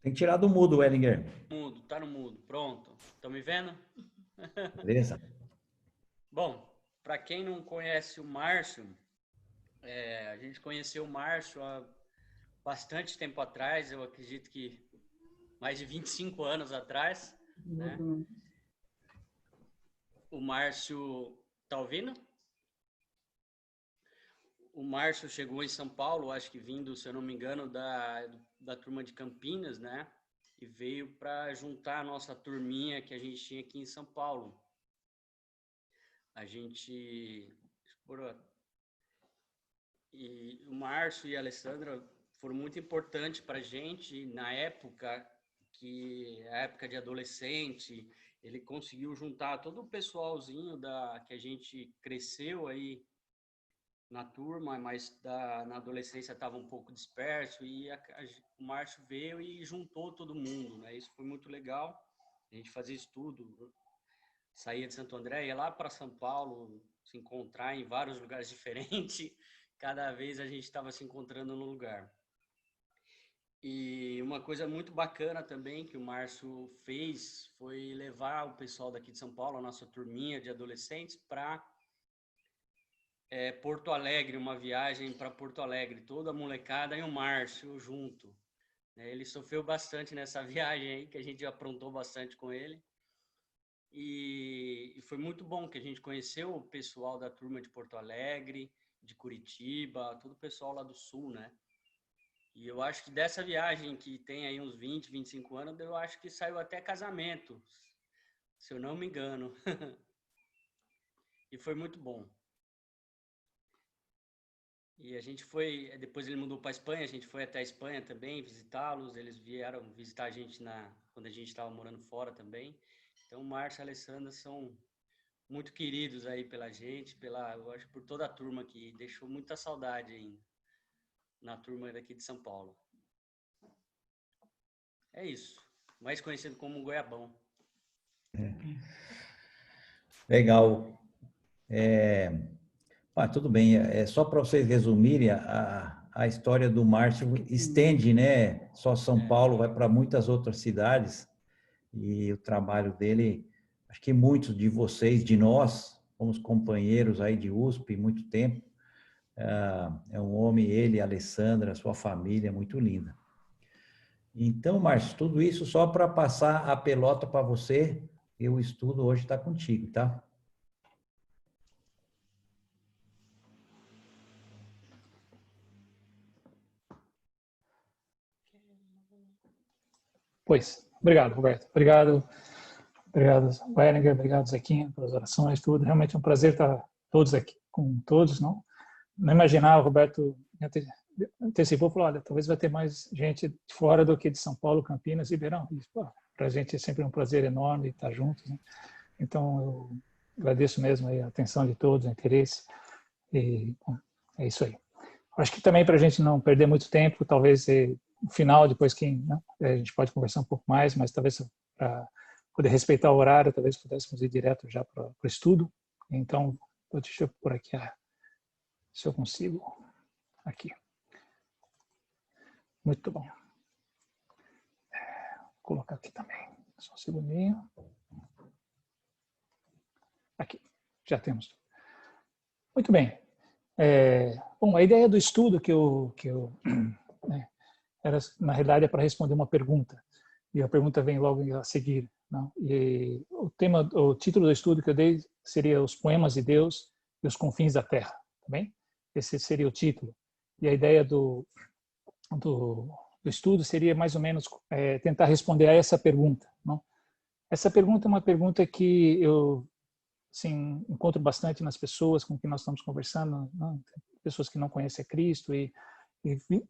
Tem que tirar do mudo, Wellinger. Mudo, tá no mudo. Pronto. Estão me vendo? Beleza? Bom, para quem não conhece o Márcio, a gente conheceu o Márcio há bastante tempo atrás, eu acredito que mais de 25 anos atrás, né? O Márcio, tá ouvindo? O Márcio chegou em São Paulo, acho que vindo, se eu não me engano, da turma de Campinas, né? E veio para juntar a nossa turminha que a gente tinha aqui em São Paulo. A gente... E o Márcio e a Alessandra foram muito importantes para a gente na época, que a época de adolescente. Ele conseguiu juntar todo o pessoalzinho que a gente cresceu aí na turma, mas na adolescência estava um pouco disperso, e o Márcio veio e juntou todo mundo, né? Isso foi muito legal. A gente fazia estudo, saía de Santo André, ia lá para São Paulo, se encontrar em vários lugares diferentes. Cada vez a gente estava se encontrando no lugar. E uma coisa muito bacana também que o Márcio fez foi levar o pessoal daqui de São Paulo, a nossa turminha de adolescentes, para Porto Alegre, uma viagem para Porto Alegre, toda a molecada e o Márcio junto. Ele sofreu bastante nessa viagem aí, que a gente aprontou bastante com ele. E foi muito bom que a gente conheceu o pessoal da turma de Porto Alegre, de Curitiba, todo o pessoal lá do Sul, né? E eu acho que dessa viagem, que tem aí uns 20, 25 anos, eu acho que saiu até casamento, se eu não me engano. E foi muito bom. E a gente foi, depois ele mudou para a Espanha, a gente foi até a Espanha também visitá-los, eles vieram visitar a gente quando a gente estava morando fora também. Então o Márcio e a Alessandra são muito queridos aí pela gente, eu acho, por toda a turma, que deixou muita saudade ainda na turma daqui de São Paulo. É isso, mais conhecido como Goiabão. Legal. Tudo bem. É só para vocês resumirem, a história do Márcio estende, né? Só São Paulo, vai para muitas outras cidades. E o trabalho dele, acho que muitos de vocês, de nós, fomos companheiros aí de USP muito tempo. É um homem, ele, a Alessandra, sua família, muito linda. Então, Márcio, tudo isso só para passar a pelota para você, e o estudo hoje está contigo, tá? Pois, obrigado, Roberto. Obrigado, Wellinger, obrigado, Zequinha, pelas orações, tudo. Realmente é um prazer estar todos aqui, com todos, não? Não imaginava, o Roberto antecipou, falou, olha, talvez vai ter mais gente de fora do que de São Paulo, Campinas e Ribeirão. Para a gente é sempre um prazer enorme estar juntos, né? Então, eu agradeço mesmo aí a atenção de todos, o interesse, e bom, é isso aí. Acho que também para a gente não perder muito tempo, talvez no final, depois né, a gente pode conversar um pouco mais, mas talvez para poder respeitar o horário, talvez pudéssemos ir direto já para o estudo. Então, deixa eu pôr aqui, se eu consigo, aqui. Muito bom. Vou colocar aqui também, só um segundinho. Aqui, já temos. Muito bem. Bom, a ideia do estudo que eu né, era, na realidade, é para responder uma pergunta. E a pergunta vem logo a seguir. Não? E o título do estudo que eu dei seria Os Poemas de Deus e os Confins da Terra. Tá bem? Esse seria o título. E a ideia do estudo seria mais ou menos tentar responder a essa pergunta. Não? Essa pergunta é uma pergunta que eu encontro bastante nas pessoas com quem nós estamos conversando, não? Pessoas que não conhecem a Cristo, e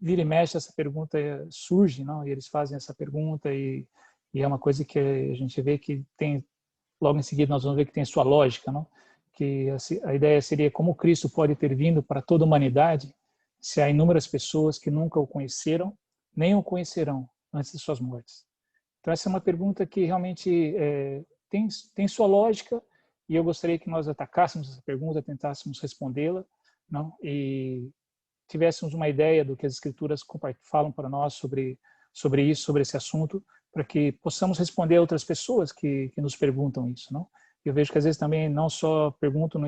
vira e mexe essa pergunta surge, não? E eles fazem essa pergunta, e é uma coisa que a gente vê que tem, logo em seguida nós vamos ver que tem sua lógica, não? Que a ideia seria como Cristo pode ter vindo para toda a humanidade se há inúmeras pessoas que nunca o conheceram, nem o conhecerão antes de suas mortes. Então essa é uma pergunta que realmente tem sua lógica, e eu gostaria que nós atacássemos essa pergunta, tentássemos respondê-la, não? E tivéssemos uma ideia do que as Escrituras falam para nós sobre sobre isso, sobre esse assunto, para que possamos responder a outras pessoas que nos perguntam isso, não? Eu vejo que às vezes também não só perguntam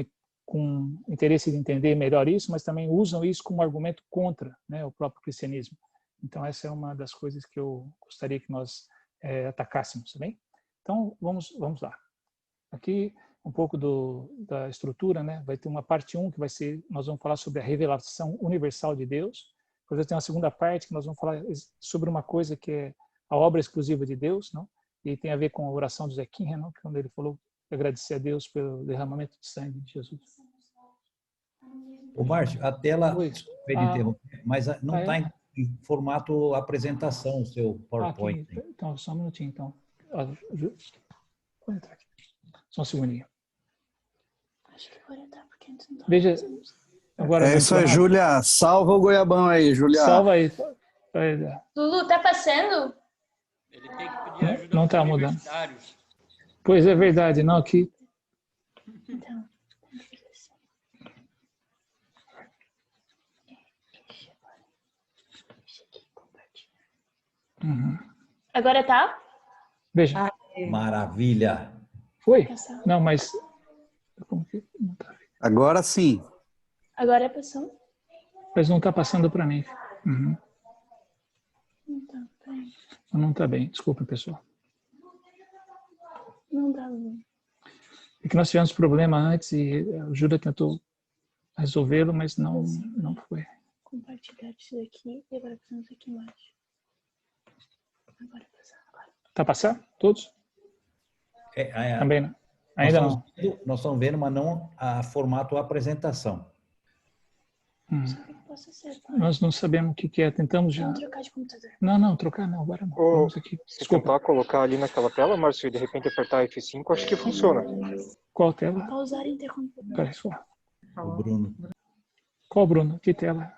com interesse de entender melhor isso, mas também usam isso como argumento contra, né, o próprio cristianismo. Então essa é uma das coisas que eu gostaria que nós atacássemos, tá bem? Então vamos lá. Aqui um pouco da estrutura, né? Vai ter uma parte 1 que vai ser, nós vamos falar sobre a revelação universal de Deus. Depois tem uma segunda parte que nós vamos falar sobre uma coisa que é a obra exclusiva de Deus, não? E tem a ver com a oração do Zequinha, não? Quando ele falou agradecer a Deus pelo derramamento de sangue de Jesus. Ô, Márcio, a tela, Oi. desculpe de interromper, mas não está É? em formato apresentação o seu PowerPoint. Aqui, então, só um minutinho, então. Vou entrar aqui. Só um segundinho. Acho que agora tá, porque antes não tá. Veja, agora É isso aí, Júlia. Salva o Goiabão aí, Júlia. Salva aí. Lulu, tá passando? Ele tem que pedir ajuda Não para tá os mudando. universitários. Pois é verdade, não, aqui. Então. Uhum. Agora tá? Veja. Maravilha. Foi? Não, mas... Como que não tá? Agora sim. Agora passou? Mas não está passando para mim. Uhum. Não tá, peraí. Não está bem. Desculpa, pessoal. Não dá, Lulu. É que nós tivemos problema antes e a Júlia tentou resolvê-lo, mas não foi. Compartilhar isso daqui e agora passamos aqui embaixo. Agora passar. Agora. Tá passando? Todos? Também não. Ainda não. Nós estamos vendo, mas não a formato apresentação. Só que possa ser, tá? Nós não sabemos o que é. Tentamos já. Vamos trocar de computador. Não, trocar não. Agora não. Vamos aqui. Se tentar colocar ali naquela tela, Márcio, e de repente apertar F5, acho que funciona. Qual tela? Pausar e interromper. Peraí, só. O Bruno. Qual, Bruno? Que tela?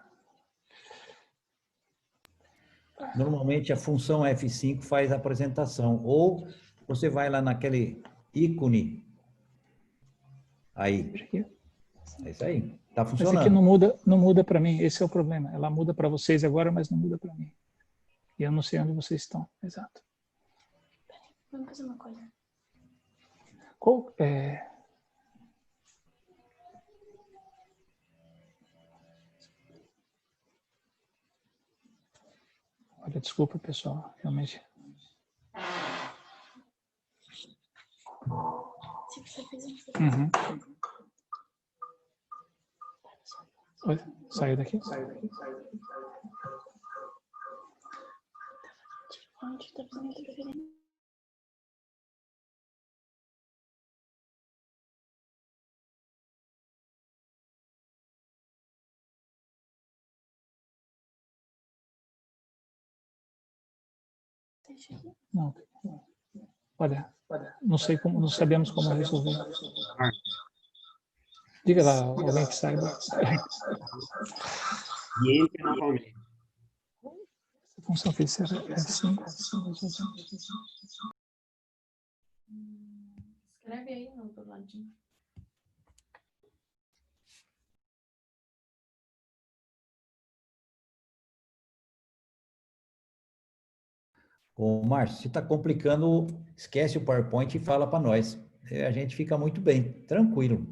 Normalmente a função F5 faz a apresentação. Ou você vai lá naquele ícone. Aí. É isso aí. Está funcionando. Mas aqui não muda para mim. Esse é o problema. Ela muda para vocês agora, mas não muda para mim. E eu não sei onde vocês estão. Exato. Vamos fazer uma coisa. Qual Olha, desculpa, pessoal. Realmente. Se você fizer isso. Uhum. Oi, saiu daqui? Onde tá fazendo interferência? Deixa aqui. Não. Olha, não sei como, não sabemos como resolver. Diga lá, alguém que saiba. E entre novamente. A função fez F5. Escreve aí no outro ladinho. Ô, Márcio, se está complicando, esquece o PowerPoint e fala para nós. A gente fica muito bem, tranquilo.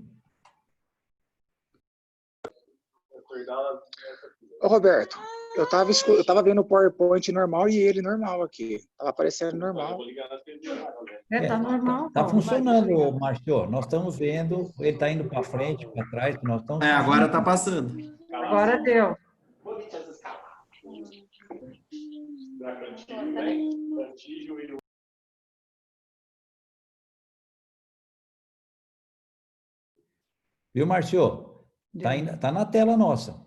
Ô, Roberto, eu tava vendo o PowerPoint normal e ele normal aqui. Tava aparecendo normal. Tá normal. Tá funcionando, Márcio. Nós estamos vendo, ele está indo para frente, para trás, nós estamos... Agora está passando. Agora deu. Viu, Márcio? Tá na tela nossa.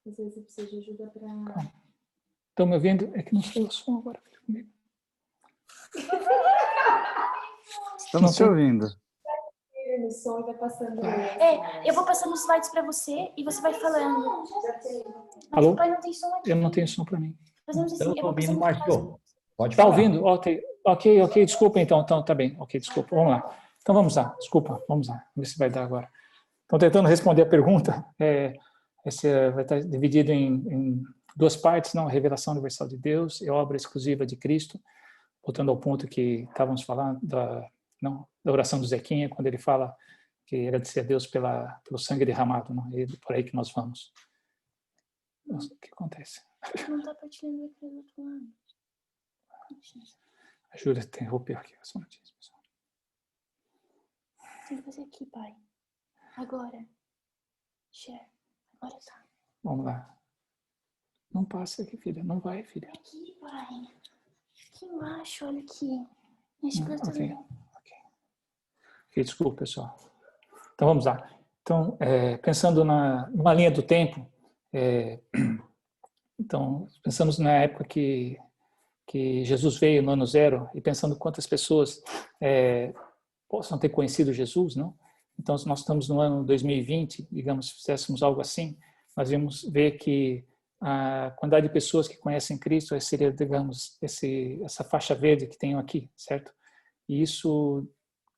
Às vezes eu preciso de ajuda para... Estão me ouvindo? É que não sei o som agora. Estamos te ouvindo. No som e vai passando. Eu vou passando os slides para você e você vai falando. Mas Alô? o pai não tem som aqui. Eu não tenho som para mim. Fazemos assim, Eu eu estou vou ouvindo, passando Márcio. Pode Está falar. ouvindo? Ok, desculpa então. Então, tá bem. Ok, desculpa. Vamos lá. Então, vamos lá. Desculpa, vamos lá. Vamos ver se vai dar agora. Então, tentando responder a pergunta, esse vai estar dividido em duas partes, não? A revelação universal de Deus e a obra exclusiva de Cristo. Voltando ao ponto que estávamos falando da oração do Zequinha, quando ele fala que agradecer a Deus pelo sangue derramado, não? E por aí que nós vamos. Nossa, o que acontece? Não está partilhando aqui do outro lado. A Júlia interrompeu aqui. Só um minutinho, pessoal. Tem que fazer aqui, pai. Agora. Share. Agora tá. Vamos lá. Não passa aqui, filha. Não vai, filha. Aqui, pai. Aqui embaixo, olha aqui. Mexe pra tudo. Ok, desculpa, pessoal. Então, vamos lá. Então, pensando numa linha do tempo, então, pensamos na época que Jesus veio no ano zero e pensando quantas pessoas possam ter conhecido Jesus, não? Então, se nós estamos no ano 2020, digamos, se fizéssemos algo assim, nós vamos ver que a quantidade de pessoas que conhecem Cristo seria, digamos, essa faixa verde que tenho aqui, certo? E isso,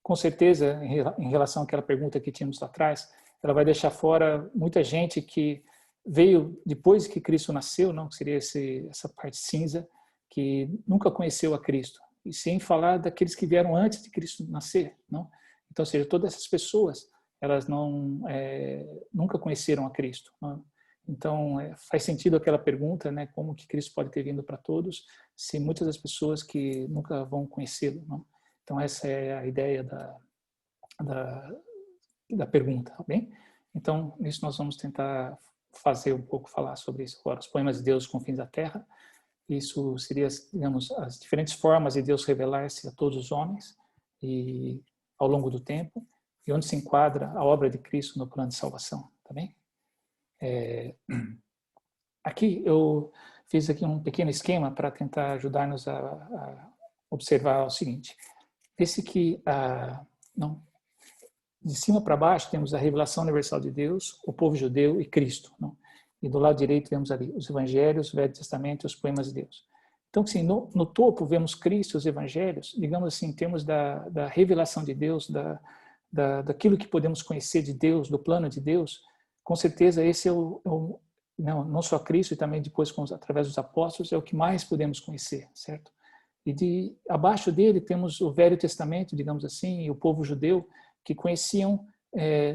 com certeza, em relação àquela pergunta que tínhamos lá atrás, ela vai deixar fora muita gente que veio depois que Cristo nasceu, não? Que seria essa parte cinza, que nunca conheceu a Cristo. E sem falar daqueles que vieram antes de Cristo nascer, não? Então, ou seja, todas essas pessoas, elas nunca conheceram a Cristo, não? Então, faz sentido aquela pergunta, né? Como que Cristo pode ter vindo para todos, se muitas das pessoas que nunca vão conhecê-lo, não? Então, essa é a ideia da pergunta, tá bem? Então, nisso nós vamos tentar falar sobre isso agora. Os poemas de Deus, os confins da terra. Isso seria, digamos, as diferentes formas de Deus revelar-se a todos os homens e ao longo do tempo, e onde se enquadra a obra de Cristo no plano de salvação, tá bem? Aqui eu fiz aqui um pequeno esquema para tentar ajudar-nos a observar o seguinte. Esse que, de cima para baixo, temos a revelação universal de Deus, o povo judeu e Cristo, não? E do lado direito vemos ali os evangelhos, o Velho Testamento e os poemas de Deus. Então, assim, no topo vemos Cristo, os evangelhos, digamos assim, em termos da revelação de Deus, daquilo que podemos conhecer de Deus, do plano de Deus. Com certeza esse não só Cristo, e também depois através dos apóstolos, é o que mais podemos conhecer, certo? E abaixo dele temos o Velho Testamento, digamos assim, e o povo judeu, que conheciam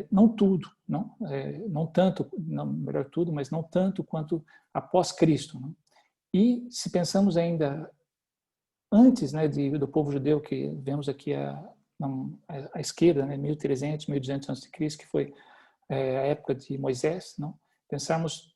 não tudo, não tanto, melhor tudo, mas não tanto quanto após Cristo, não? E se pensamos ainda antes, né, do povo judeu, que vemos aqui à esquerda, né, 1300, 1200 a.C., que foi a época de Moisés, não? Pensarmos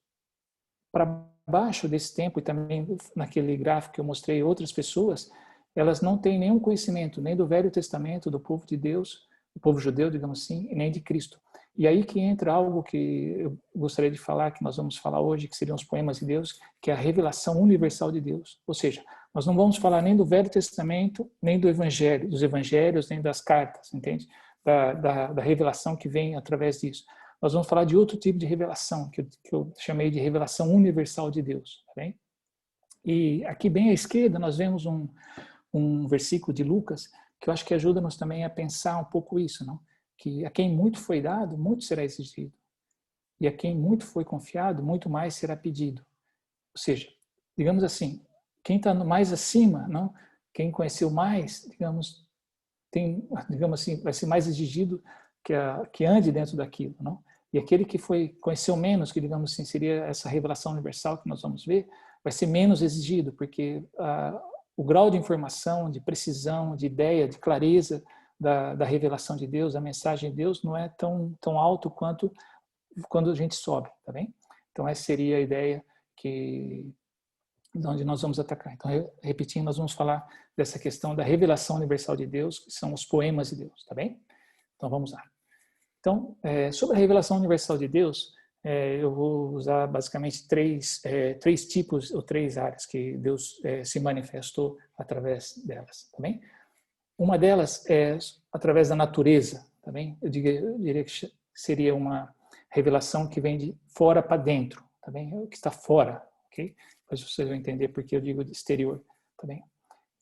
para baixo desse tempo, e também naquele gráfico que eu mostrei, outras pessoas, elas não têm nenhum conhecimento, nem do Velho Testamento, do povo de Deus, do povo judeu, digamos assim, nem de Cristo. E aí que entra algo que eu gostaria de falar, que nós vamos falar hoje, que seriam os poemas de Deus, que é a revelação universal de Deus. Ou seja, nós não vamos falar nem do Velho Testamento, nem dos evangelhos, nem das cartas, entende? Da revelação que vem através disso. Nós vamos falar de outro tipo de revelação, que eu chamei de revelação universal de Deus. Tá bem? E aqui bem à esquerda nós vemos um versículo de Lucas, que eu acho que ajuda-nos também a pensar um pouco isso, não? Que a quem muito foi dado, muito será exigido. E a quem muito foi confiado, muito mais será pedido. Ou seja, digamos assim, quem está mais acima, não? Quem conheceu mais, digamos assim, vai ser mais exigido que ande dentro daquilo, não? E aquele que conheceu menos, que digamos assim, seria essa revelação universal que nós vamos ver, vai ser menos exigido, porque o grau de informação, de precisão, de ideia, de clareza da revelação de Deus, da mensagem de Deus, não é tão alto quanto quando a gente sobe, tá bem? Então essa seria a ideia de onde nós vamos atacar. Então, repetindo, nós vamos falar dessa questão da revelação universal de Deus, que são os poemas de Deus, tá bem? Então vamos lá. Então, sobre a revelação universal de Deus, eu vou usar basicamente três tipos ou três áreas que Deus se manifestou através delas, tá bem? Uma delas é através da natureza, tá bem? Eu diria que seria uma revelação que vem de fora para dentro, tá bem? O que está fora, ok? Depois vocês vão entender por que eu digo de exterior, tá bem?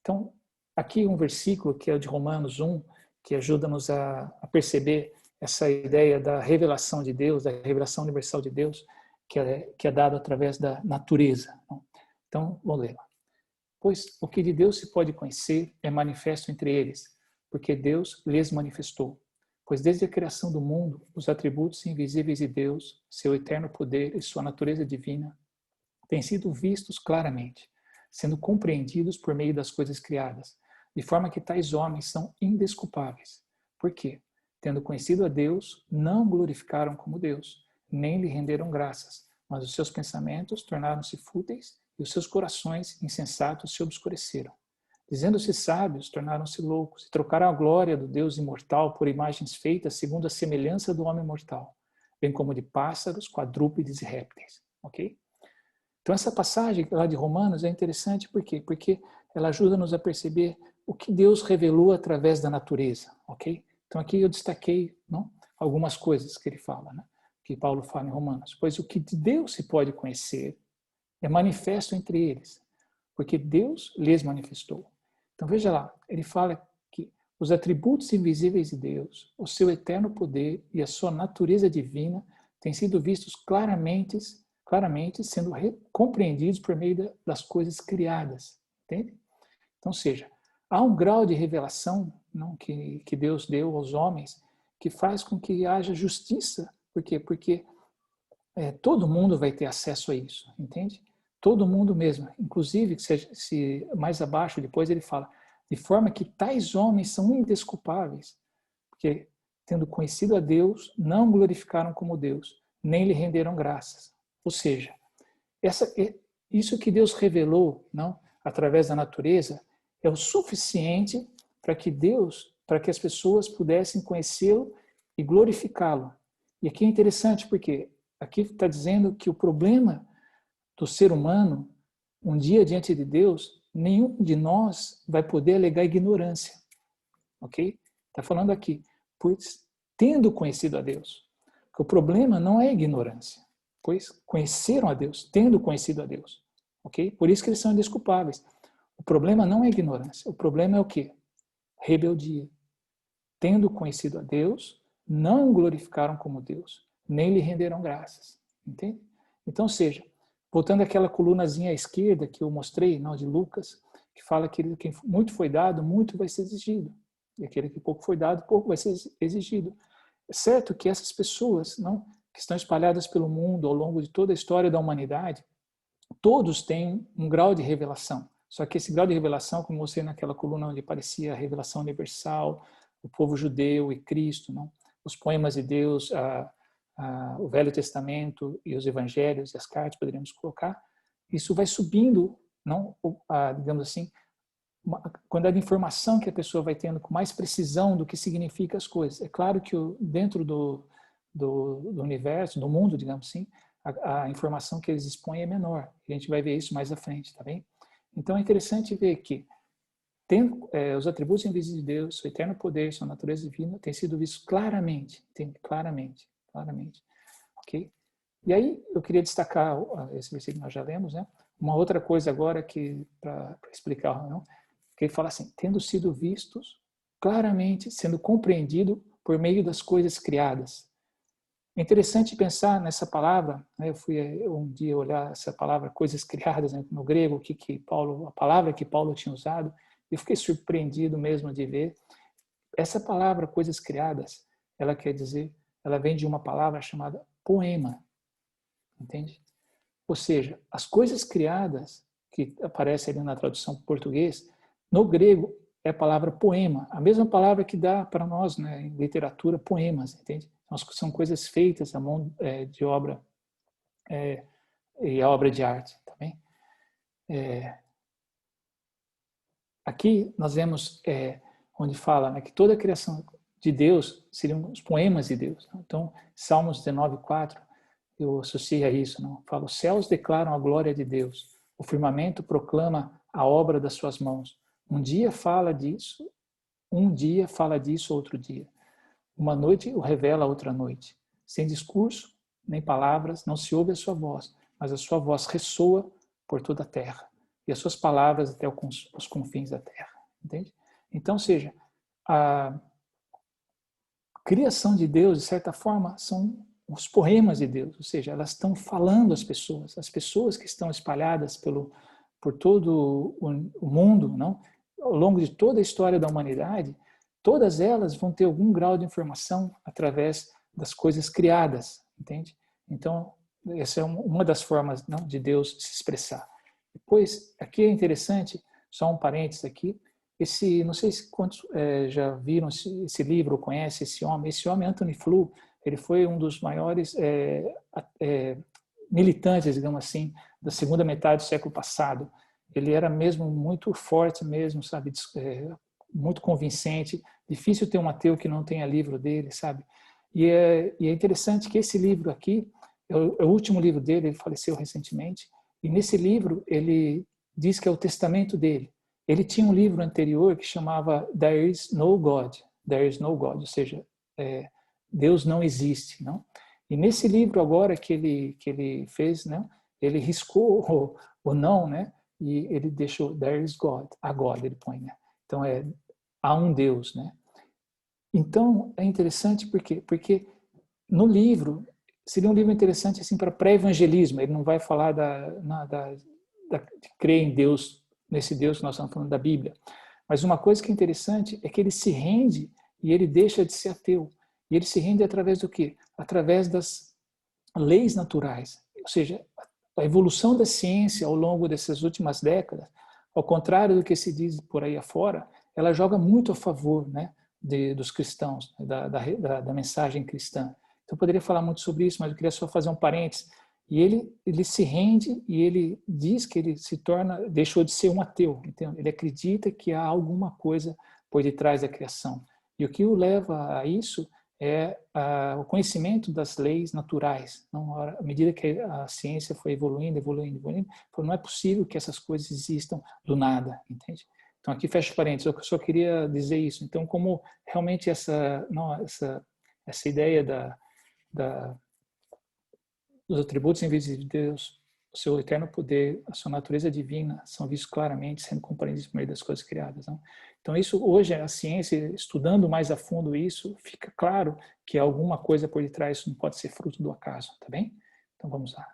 Então, aqui um versículo que é o de Romanos 1, que ajuda-nos a perceber essa ideia da revelação de Deus, da revelação universal de Deus, que é dado através da natureza. Então, vamos ler lá. Pois o que de Deus se pode conhecer é manifesto entre eles, porque Deus lhes manifestou. Pois desde a criação do mundo, os atributos invisíveis de Deus, seu eterno poder e sua natureza divina, têm sido vistos claramente, sendo compreendidos por meio das coisas criadas, de forma que tais homens são indesculpáveis. Por quê? Tendo conhecido a Deus, não glorificaram como Deus, nem lhe renderam graças, mas os seus pensamentos tornaram-se fúteis e os seus corações insensatos se obscureceram. Dizendo-se sábios, tornaram-se loucos e trocaram a glória do Deus imortal por imagens feitas segundo a semelhança do homem mortal, bem como de pássaros, quadrúpedes e répteis. Ok? Então essa passagem lá de Romanos é interessante por quê? Porque ela ajuda-nos a perceber o que Deus revelou através da natureza. Ok? Então aqui eu destaquei algumas coisas que ele fala, né? Que Paulo fala em Romanos. Pois o que de Deus se pode conhecer é manifesto entre eles, porque Deus lhes manifestou. Então veja lá, ele fala que os atributos invisíveis de Deus, o seu eterno poder e a sua natureza divina têm sido vistos claramente sendo compreendidos por meio das coisas criadas. Entende? Então, seja, há um grau de revelação que Deus deu aos homens que faz com que haja justiça. Por quê? Porque todo mundo vai ter acesso a isso, entende? Todo mundo mesmo. Inclusive, se mais abaixo, depois ele fala, de forma que tais homens são indesculpáveis, porque, tendo conhecido a Deus, não glorificaram como Deus, nem lhe renderam graças. Ou seja, isso que Deus revelou através da natureza é o suficiente para que as pessoas pudessem conhecê-lo e glorificá-lo. E aqui é interessante porque aqui está dizendo que o problema do ser humano, um dia diante de Deus, nenhum de nós vai poder alegar ignorância. Ok? Está falando aqui, pois tendo conhecido a Deus. O problema não é ignorância, pois conheceram a Deus, tendo conhecido a Deus. Ok? Por isso que eles são indesculpáveis. O problema não é ignorância, o problema é o quê? Rebeldia. Tendo conhecido a Deus, não glorificaram como Deus, nem lhe renderam graças. Entende? Então, seja, voltando àquela colunazinha à esquerda que eu mostrei, de Lucas, que fala que quem muito foi dado, muito vai ser exigido. E aquele que pouco foi dado, pouco vai ser exigido. É certo que essas pessoas que estão espalhadas pelo mundo ao longo de toda a história da humanidade, todos têm um grau de revelação. Só que esse grau de revelação, como eu mostrei naquela coluna onde aparecia a revelação universal, o povo judeu e Cristo, os poemas de Deus, o Velho Testamento e os Evangelhos e as cartas, poderíamos colocar, isso vai subindo, digamos assim, a quantidade de informação que a pessoa vai tendo com mais precisão do que significa as coisas. É claro que dentro do universo, do mundo, digamos assim, a informação que eles expõem é menor. A gente vai ver isso mais à frente, tá bem? Então é interessante ver que os atributos invisíveis de Deus, seu eterno poder, sua natureza divina, têm sido vistos claramente, claramente. Ok? E aí eu queria destacar esse versículo que nós já lemos, uma outra coisa agora para explicar, que ele fala assim, tendo sido vistos claramente, sendo compreendido por meio das coisas criadas. É interessante pensar nessa palavra, eu fui um dia olhar essa palavra, coisas criadas, no grego, a palavra que Paulo tinha usado, e eu fiquei surpreendido mesmo de ver. Essa palavra, coisas criadas, ela vem de uma palavra chamada poema, entende? Ou seja, as coisas criadas, que aparece ali na tradução para o português, no grego é a palavra poema, a mesma palavra que dá para nós, em literatura, poemas, entende? São coisas feitas à mão de obra e a obra de arte, tá bem? Aqui nós vemos onde fala que toda a criação de Deus seriam os poemas de Deus. Então, Salmos 19:4, eu associei a isso, não? Falo, os céus declaram a glória de Deus, o firmamento proclama a obra das suas mãos. Um dia fala disso outro dia. Uma noite o revela outra noite. Sem discurso, nem palavras, não se ouve a sua voz, mas a sua voz ressoa por toda a terra e as suas palavras até os confins da terra. Entende? Então, seja, a criação de Deus, de certa forma, são os poemas de Deus, ou seja, elas estão falando às pessoas. As pessoas que estão espalhadas por todo o mundo, não? Ao longo de toda a história da humanidade, todas elas vão ter algum grau de informação através das coisas criadas, entende? Então, essa é uma das formas, não, de Deus se expressar. Depois, aqui é interessante, só um parênteses aqui, não sei se quantos já viram esse livro, conhecem esse homem, Anthony Flew, ele foi um dos maiores militantes, digamos assim, da segunda metade do século passado. Ele era mesmo muito forte mesmo, sabe, muito convincente. Difícil ter um ateu que não tenha livro dele, sabe? E é interessante que esse livro aqui é o último livro dele, ele faleceu recentemente, e nesse livro ele diz que é o testamento dele. Ele tinha um livro anterior que chamava There is no God, ou seja, Deus não existe, não? E nesse livro agora que ele fez, né, ele riscou o não, né? E ele deixou There is God, a God ele põe, né? Então há um Deus, né? Então é interessante porque no livro seria um livro interessante assim para pré-evangelismo. Ele não vai falar de crer em Deus, nesse Deus que nós estamos falando da Bíblia. Mas uma coisa que é interessante é que ele se rende e ele deixa de ser ateu. E ele se rende através do quê? Através das leis naturais. Ou seja, a evolução da ciência ao longo dessas últimas décadas, ao contrário do que se diz por aí afora, ela joga muito a favor, né, dos cristãos, da mensagem cristã. Então, eu poderia falar muito sobre isso, mas eu queria só fazer um parênteses. E ele se rende e ele diz que ele deixou de ser um ateu. Então, ele acredita que há alguma coisa por detrás da criação. E o que o leva a isso é o conhecimento das leis naturais. Não, à medida que a ciência foi evoluindo, não é possível que essas coisas existam do nada, entende? Então, aqui fecha parênteses, eu só queria dizer isso. Então, como realmente essa ideia dos atributos invisíveis de Deus, o seu eterno poder, a sua natureza divina, são vistos claramente, sendo compreendidos por meio das coisas criadas. Não? Então, isso hoje, a ciência, estudando mais a fundo isso, fica claro que alguma coisa por detrás, isso não pode ser fruto do acaso, tá bem? Então, vamos lá.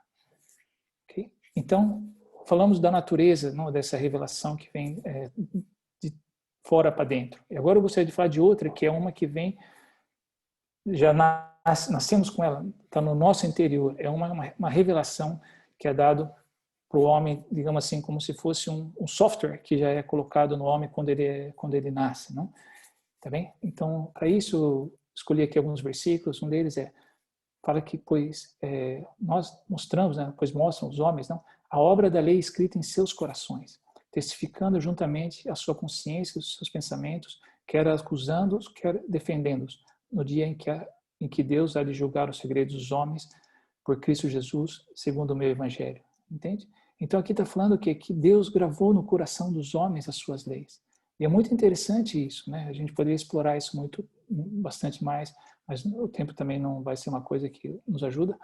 Okay? Então, falamos da natureza, não, dessa revelação que vem de fora para dentro. E agora eu gostaria de falar de outra, que é uma que vem, já nascemos com ela, está no nosso interior. É uma revelação que é dado para o homem, digamos assim, como se fosse um software que já é colocado no homem quando ele nasce, não? Tá bem? Então, para isso, eu escolhi aqui alguns versículos. Um deles fala que, pois, nós mostramos, né, pois mostram os homens, não, a obra da lei escrita em seus corações, testificando juntamente a sua consciência, os seus pensamentos, quer acusando-os, quer defendendo-os, no dia em que Deus há de julgar os segredos dos homens por Cristo Jesus, segundo o meu evangelho. Entende? Então aqui está falando que Deus gravou no coração dos homens as suas leis. E é muito interessante isso, né? A gente poderia explorar isso bastante mais, mas o tempo também não vai ser uma coisa que nos ajuda.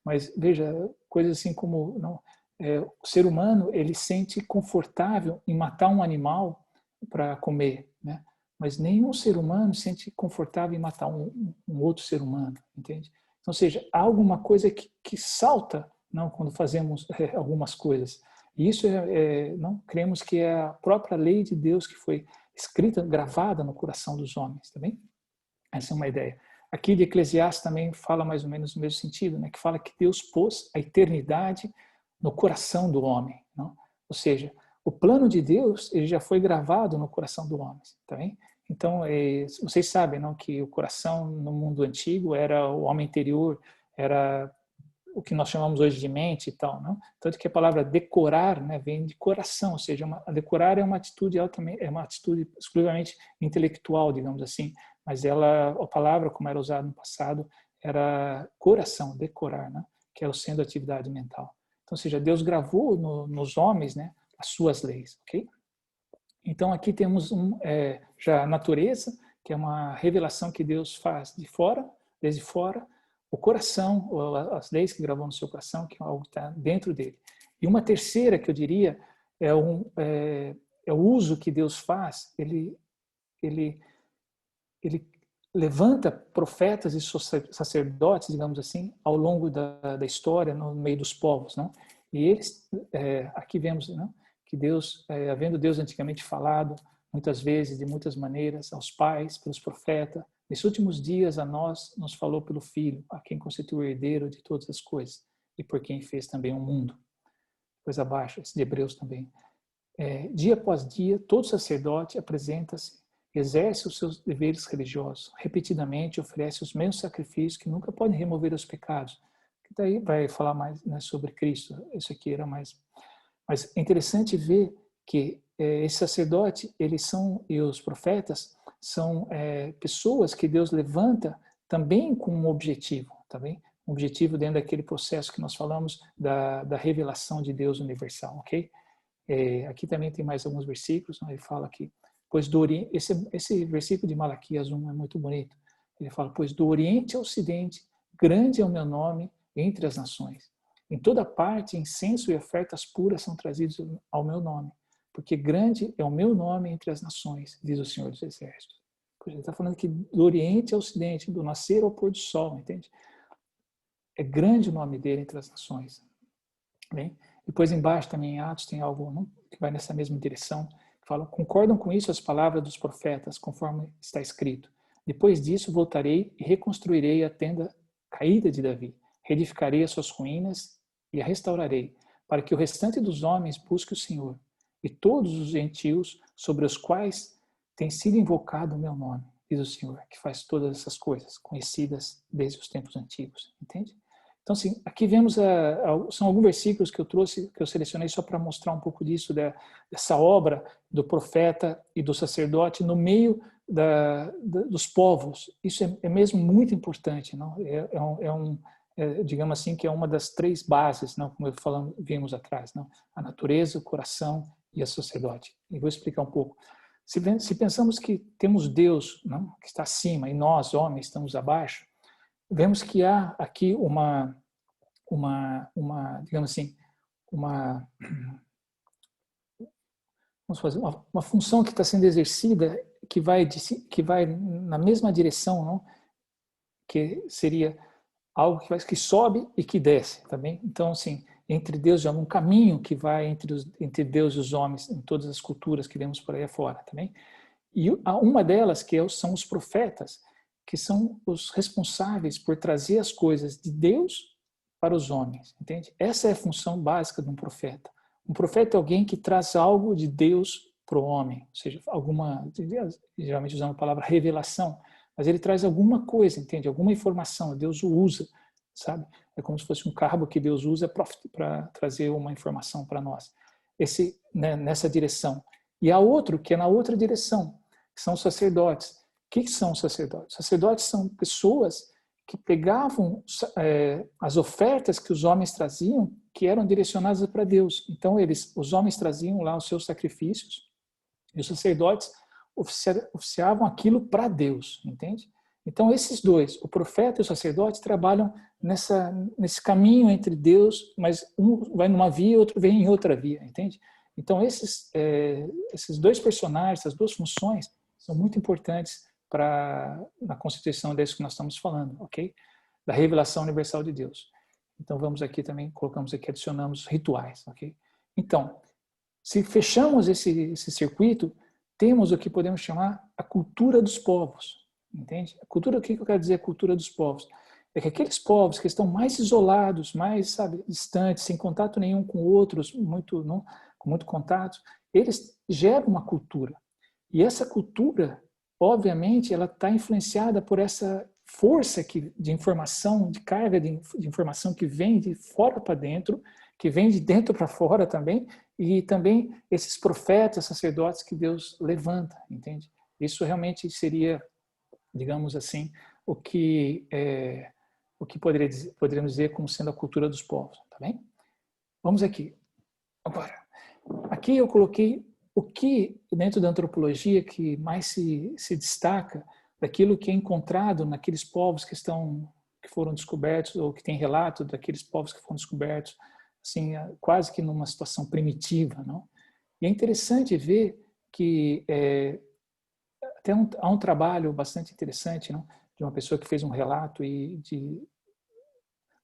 Mas veja, coisas assim como o ser humano, ele sente confortável em matar um animal para comer, né? Mas nenhum ser humano se sente confortável em matar um outro ser humano, entende? Então, ou seja, há alguma coisa que salta, não, quando fazemos algumas coisas. E isso não cremos que é a própria lei de Deus que foi escrita, gravada no coração dos homens, tá bem? Essa é uma ideia. Aqui de Eclesiastes também fala mais ou menos no mesmo sentido, né? Que fala que Deus pôs a eternidade no coração do homem, não? Ou seja, o plano de Deus ele já foi gravado no coração do homem, tá bem? Então, vocês sabem, não, que o coração no mundo antigo era o homem interior, era o que nós chamamos hoje de mente e tal, não? Tanto que a palavra decorar, né, vem de coração, ou seja, decorar é uma atitude exclusivamente intelectual, digamos assim, mas a palavra como era usada no passado era coração, decorar, né? que é o sendo atividade mental. Então, ou seja, Deus gravou nos homens, né, as suas leis, ok? Então, aqui temos já a natureza, que é uma revelação que Deus faz de fora, desde fora, o coração, as leis que gravou no seu coração, que é algo que está dentro dele. E uma terceira, que eu diria, é o uso que Deus faz, ele levanta profetas e sacerdotes, digamos assim, ao longo da história, no meio dos povos, não? E eles, aqui vemos, não? Que Deus, havendo Deus antigamente falado, muitas vezes, de muitas maneiras, aos pais, pelos profetas, nesses últimos dias a nós nos falou pelo Filho, a quem constituiu o herdeiro de todas as coisas, e por quem fez também o mundo. Depois abaixo, esse de Hebreus também. Dia após dia, todo sacerdote apresenta-se, exerce os seus deveres religiosos, repetidamente oferece os mesmos sacrifícios que nunca podem remover os pecados. Que daí vai falar mais, né, sobre Cristo. Isso aqui era mais... Mas é interessante ver que esse sacerdote, e os profetas são pessoas que Deus levanta também com um objetivo, tá bem? Um objetivo dentro daquele processo que nós falamos da revelação de Deus universal, ok? Aqui também tem mais alguns versículos, ele fala que, pois esse versículo de Malaquias 1 é muito bonito. Ele fala, pois do Oriente ao Ocidente, grande é o meu nome entre as nações. Em toda parte, incenso e ofertas puras são trazidos ao meu nome, porque grande é o meu nome entre as nações, diz o Senhor dos Exércitos. Ele está falando que do Oriente ao Ocidente, do nascer ao pôr do sol, entende? É grande o nome dele entre as nações. Bem? Depois embaixo também em Atos tem algo que vai nessa mesma direção. Fala, concordam com isso as palavras dos profetas, conforme está escrito. Depois disso voltarei e reconstruirei a tenda caída de Davi. Reedificarei as suas ruínas e a restaurarei, para que o restante dos homens busque o Senhor, e todos os gentios sobre os quais tem sido invocado o meu nome, diz o Senhor, que faz todas essas coisas, conhecidas desde os tempos antigos, entende? Então, assim, aqui vemos, são alguns versículos que eu trouxe, que eu selecionei só para mostrar um pouco disso, dessa obra do profeta e do sacerdote no meio dos povos. Isso é mesmo muito importante, não? Digamos assim, que é uma das três bases, não, como vimos atrás, não? A natureza, o coração e a sacerdote. E vou explicar um pouco. Se pensamos que temos Deus, não, que está acima, e nós, homens, estamos abaixo, vemos que há aqui digamos assim, vamos fazer uma função que está sendo exercida que vai na mesma direção, não? Que seria algo que sobe e que desce, também. Então, assim, entre Deus e um caminho que vai entre Deus e os homens em todas as culturas que vemos por aí afora, também. E uma delas são os profetas, que são os responsáveis por trazer as coisas de Deus para os homens, entende? Essa é a função básica de um profeta. Um profeta é alguém que traz algo de Deus para o homem, ou seja, geralmente usando a palavra revelação, mas ele traz alguma coisa, entende? Alguma informação, Deus o usa, sabe? É como se fosse um cargo que Deus usa para trazer uma informação para nós. Nessa direção. E há outro que é na outra direção, que são os sacerdotes. O que são os sacerdotes? Sacerdotes são pessoas que pegavam as ofertas que os homens traziam, que eram direcionadas para Deus. Então, os homens traziam lá os seus sacrifícios, e os sacerdotes oficiavam aquilo para Deus, entende? Então, esses dois, o profeta e o sacerdote, trabalham nesse caminho entre Deus, mas um vai numa via e outro vem em outra via, entende? Então, esses dois personagens, essas duas funções, são muito importantes na constituição disso que nós estamos falando, ok? Da revelação universal de Deus. Então, vamos aqui também, adicionamos rituais, ok? Então, se fechamos esse circuito, temos o que podemos chamar a cultura dos povos, entende? A cultura, o que eu quero dizer cultura dos povos? É que aqueles povos que estão mais isolados, mais, distantes, sem contato nenhum com outros, com muito contato, eles geram uma cultura. E essa cultura, obviamente, ela está influenciada por essa força de informação, de carga de informação que vem de fora para dentro, que vem de dentro para fora também, e também esses profetas, sacerdotes que Deus levanta, entende? Isso realmente seria, digamos assim, o que o que poderíamos dizer como sendo a cultura dos povos, tá bem? Vamos aqui. Agora, aqui eu coloquei o que dentro da antropologia que mais se destaca daquilo que é encontrado naqueles povos que foram descobertos, ou que tem relato daqueles povos que foram descobertos, assim, quase que numa situação primitiva, não? E é interessante ver que há um trabalho bastante interessante, não? De uma pessoa que fez um relato e de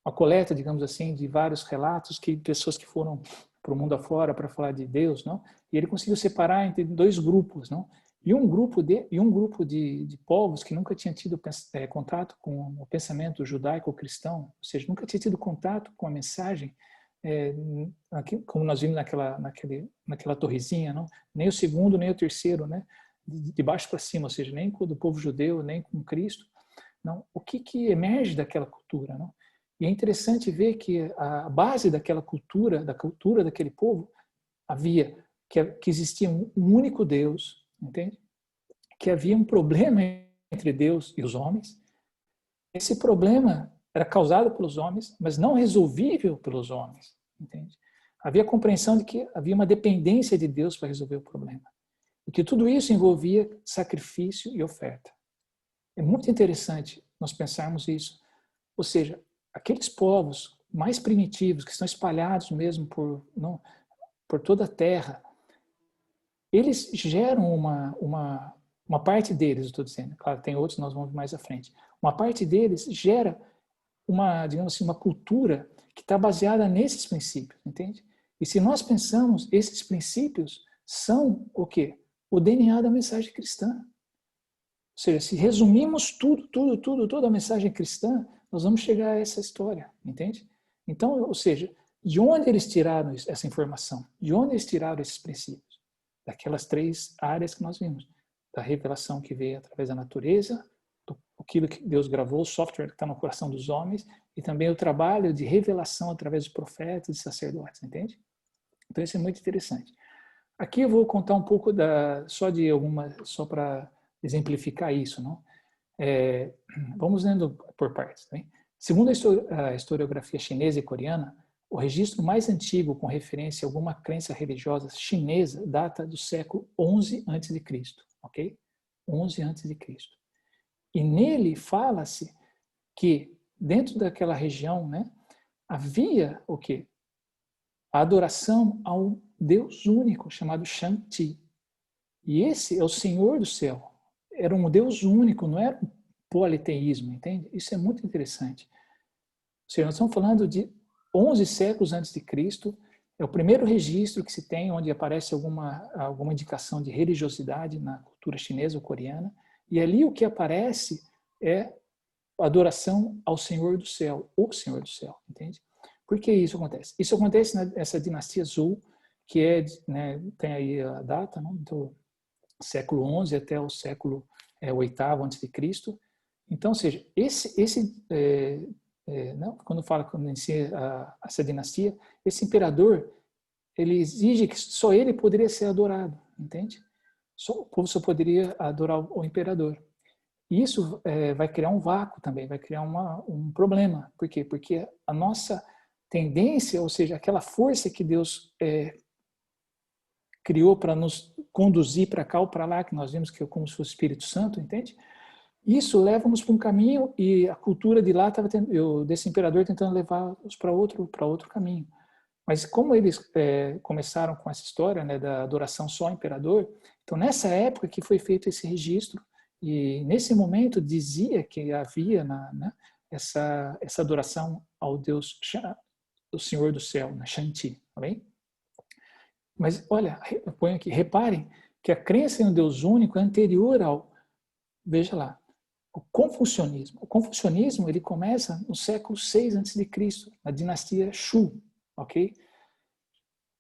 uma coleta, digamos assim, de vários relatos que pessoas que foram para o mundo afora para falar de Deus, não? E ele conseguiu separar entre dois grupos, não? E um grupo de povos que nunca tinha tido contato com o pensamento judaico-cristão, ou seja, nunca tinha tido contato com a mensagem, como nós vimos naquela torrezinha, não? Nem o segundo, nem o terceiro, né? De baixo para cima, ou seja, nem com o do povo judeu, nem com Cristo. Não? O que emerge daquela cultura, não? E é interessante ver que a base daquela cultura, da cultura daquele povo, que existia um único Deus, entende? Que havia um problema entre Deus e os homens. Esse problema era causado pelos homens, mas não resolvível pelos homens, entende? Havia a compreensão de que havia uma dependência de Deus para resolver o problema. E que tudo isso envolvia sacrifício e oferta. É muito interessante nós pensarmos isso. Ou seja, aqueles povos mais primitivos, que estão espalhados mesmo por toda a terra, eles geram uma parte deles, estou dizendo, claro, tem outros, nós vamos ver mais à frente. Uma parte deles gera digamos assim, uma cultura que está baseada nesses princípios, entende? E se nós pensamos, esses princípios são o quê? O DNA da mensagem cristã. Ou seja, se resumimos toda a mensagem cristã, nós vamos chegar a essa história, entende? Então, ou seja, de onde eles tiraram essa informação? De onde eles tiraram esses princípios? Daquelas três áreas que nós vimos. Da revelação que veio através da natureza, aquilo que Deus gravou, o software que está no coração dos homens, e também o trabalho de revelação através de profetas e sacerdotes, entende? Então isso é muito interessante. Aqui eu vou contar um pouco só para exemplificar isso, não? Vamos lendo por partes, tá bem? Segundo a historiografia chinesa e coreana, o registro mais antigo com referência a alguma crença religiosa chinesa data do século 11 a.C., ok? 11 a.C. E nele fala-se que dentro daquela região, né, havia o quê? A adoração ao Deus único chamado Shanti. E esse é o Senhor do céu. Era um Deus único, não era um politeísmo, entende? Isso é muito interessante. Ou seja, nós estamos falando de 11 séculos antes de Cristo. É o primeiro registro que se tem onde aparece alguma indicação de religiosidade na cultura chinesa ou coreana. E ali o que aparece é a adoração ao Senhor do céu, o Senhor do céu, entende? Por que isso acontece? Isso acontece nessa dinastia Zhou, que tem aí a data, não? Do século XI até o século VIII a.C. Então, ou seja, quando inicia essa dinastia, esse imperador, ele exige que só ele poderia ser adorado, entende? O povo só poderia adorar o imperador. E isso vai criar um vácuo também, vai criar um problema. Por quê? Porque a nossa tendência, ou seja, aquela força que Deus criou para nos conduzir para cá ou para lá, que nós vimos que é como se fosse o Espírito Santo, entende? Isso leva-nos para um caminho e a cultura de lá desse imperador tentando levar-nos para outro caminho. Mas como eles começaram com essa história, né, da adoração só ao imperador, então nessa época que foi feito esse registro, e nesse momento dizia que havia essa adoração ao Deus, o Senhor do céu, na Shanti, tá bem? Mas olha, eu ponho aqui, reparem que a crença em um Deus único é anterior veja lá, o confucionismo. O confucionismo ele começa no século VI a.C., na dinastia Shu, ok?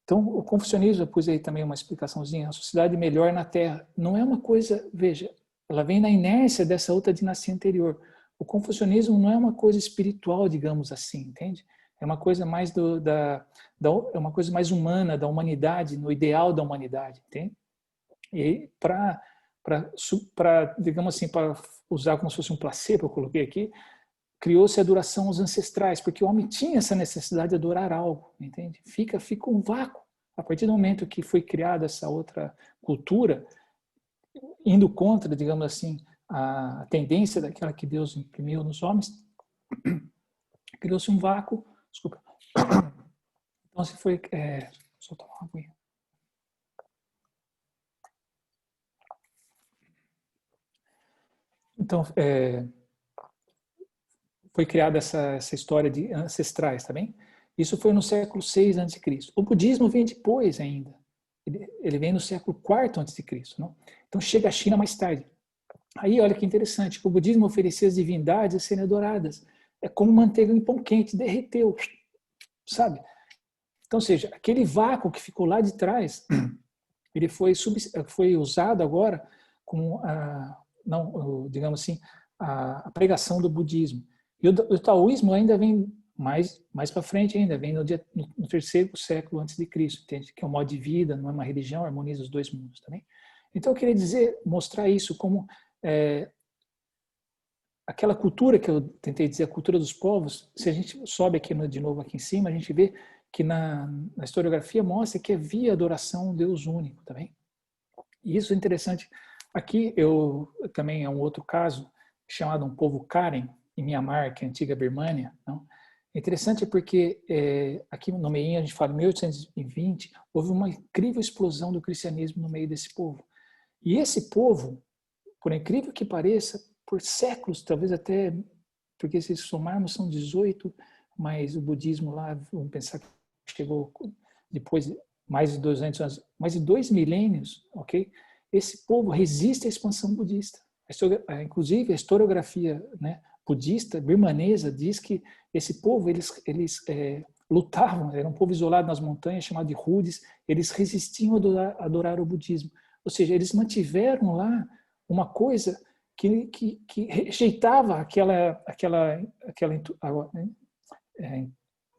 Então, o confucionismo, eu pus aí também uma explicaçãozinha, a sociedade melhor na Terra, não é uma coisa, veja, ela vem na inércia dessa outra dinastia anterior. O confucionismo não é uma coisa espiritual, digamos assim, entende? É uma coisa mais é uma coisa mais humana, da humanidade, no ideal da humanidade, entende? E digamos assim, para usar como se fosse um placebo, eu coloquei aqui, criou-se a adoração aos ancestrais, porque o homem tinha essa necessidade de adorar algo, entende? Fica um vácuo. A partir do momento que foi criada essa outra cultura, indo contra, digamos assim, a tendência daquela que Deus imprimiu nos homens, criou-se um vácuo. Desculpa. Então, se foi... só tomar uma aguinha. Então, foi criada essa história de ancestrais, tá bem? Isso foi no século VI a.C. O budismo vem depois ainda. Ele vem no século IV a.C., não? Então chega à China mais tarde. Aí, olha que interessante, o budismo oferecia as divindades a serem adoradas. É como manteiga em pão quente, derreteu, sabe? Então, ou seja, aquele vácuo que ficou lá de trás, ele foi usado agora como, digamos assim, a pregação do budismo. E o taoísmo ainda vem mais para frente ainda, vem no terceiro século antes de Cristo, entende? Que é um modo de vida, não é uma religião, harmoniza os dois mundos também. Então eu queria mostrar isso como aquela cultura que eu tentei dizer, a cultura dos povos. Se a gente sobe aqui de novo aqui em cima, a gente vê que na historiografia mostra que havia adoração a um Deus único também. E isso é interessante. Aqui também é um outro caso chamado um povo Karen, em Myanmar, que é a antiga Birmânia. Não? É interessante porque aqui no meio a gente fala, em 1820, houve uma incrível explosão do cristianismo no meio desse povo. E esse povo, por incrível que pareça, por séculos, talvez até, porque se somarmos são 18, mas o budismo lá, vamos pensar que chegou depois, mais de 200 anos, mais de 2 milênios, ok? Esse povo resiste à expansão budista. Inclusive, a historiografia, né, budista, birmanesa, diz que esse povo, eles lutavam, era um povo isolado nas montanhas, chamado de Rudis, eles resistiam a adorar o budismo. Ou seja, eles mantiveram lá uma coisa que rejeitava aquela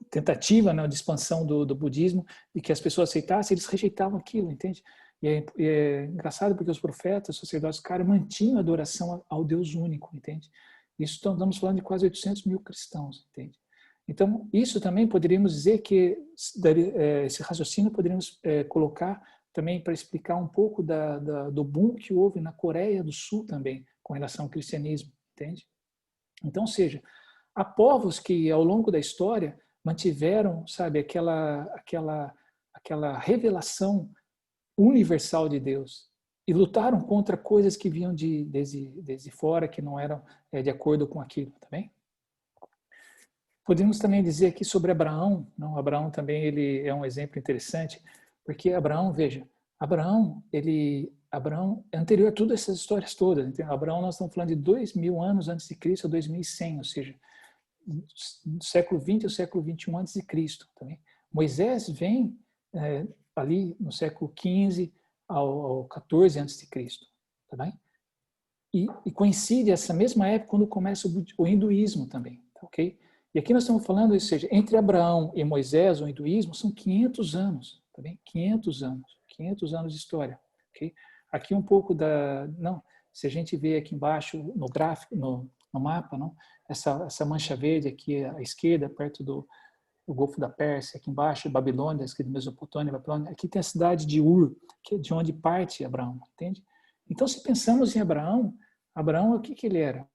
tentativa, né, de expansão do budismo, e que as pessoas aceitassem, eles rejeitavam aquilo, entende? E é engraçado porque os profetas, os sacerdotes, mantinham a adoração ao Deus único, entende? Isso estamos falando de quase 800 mil cristãos, entende? Então, isso também poderíamos dizer que esse raciocínio poderíamos colocar também para explicar um pouco do boom que houve na Coreia do Sul também, com relação ao cristianismo, entende? Então, ou seja, há povos que ao longo da história mantiveram, sabe, aquela revelação universal de Deus e lutaram contra coisas que vinham desde fora, que não eram de acordo com aquilo, tá bem? Podemos também dizer aqui sobre Abraão. Não, Abraão também ele é um exemplo interessante, porque Abraão, veja, Abraão é anterior a todas essas histórias todas. Entendeu? Abraão, nós estamos falando de 2000 anos antes de Cristo a 2100, ou seja, do século 20 ao século 21 antes de Cristo. Também. Moisés vem ali no século 15 ao 14 antes de Cristo, tá bem? E coincide essa mesma época quando começa o hinduísmo também, tá, ok? E aqui nós estamos falando, ou seja, entre Abraão e Moisés, o hinduísmo, são 500 anos, tá bem? 500 anos de história, ok? Aqui um pouco se a gente vê aqui embaixo no gráfico, no mapa, não? Essa mancha verde aqui à esquerda, perto do Golfo da Pérsia, aqui embaixo, Babilônia, escrito Mesopotâmia, Babilônia. Aqui tem a cidade de Ur, que é de onde parte Abraão, entende? Então, se pensamos em Abraão, o que ele era?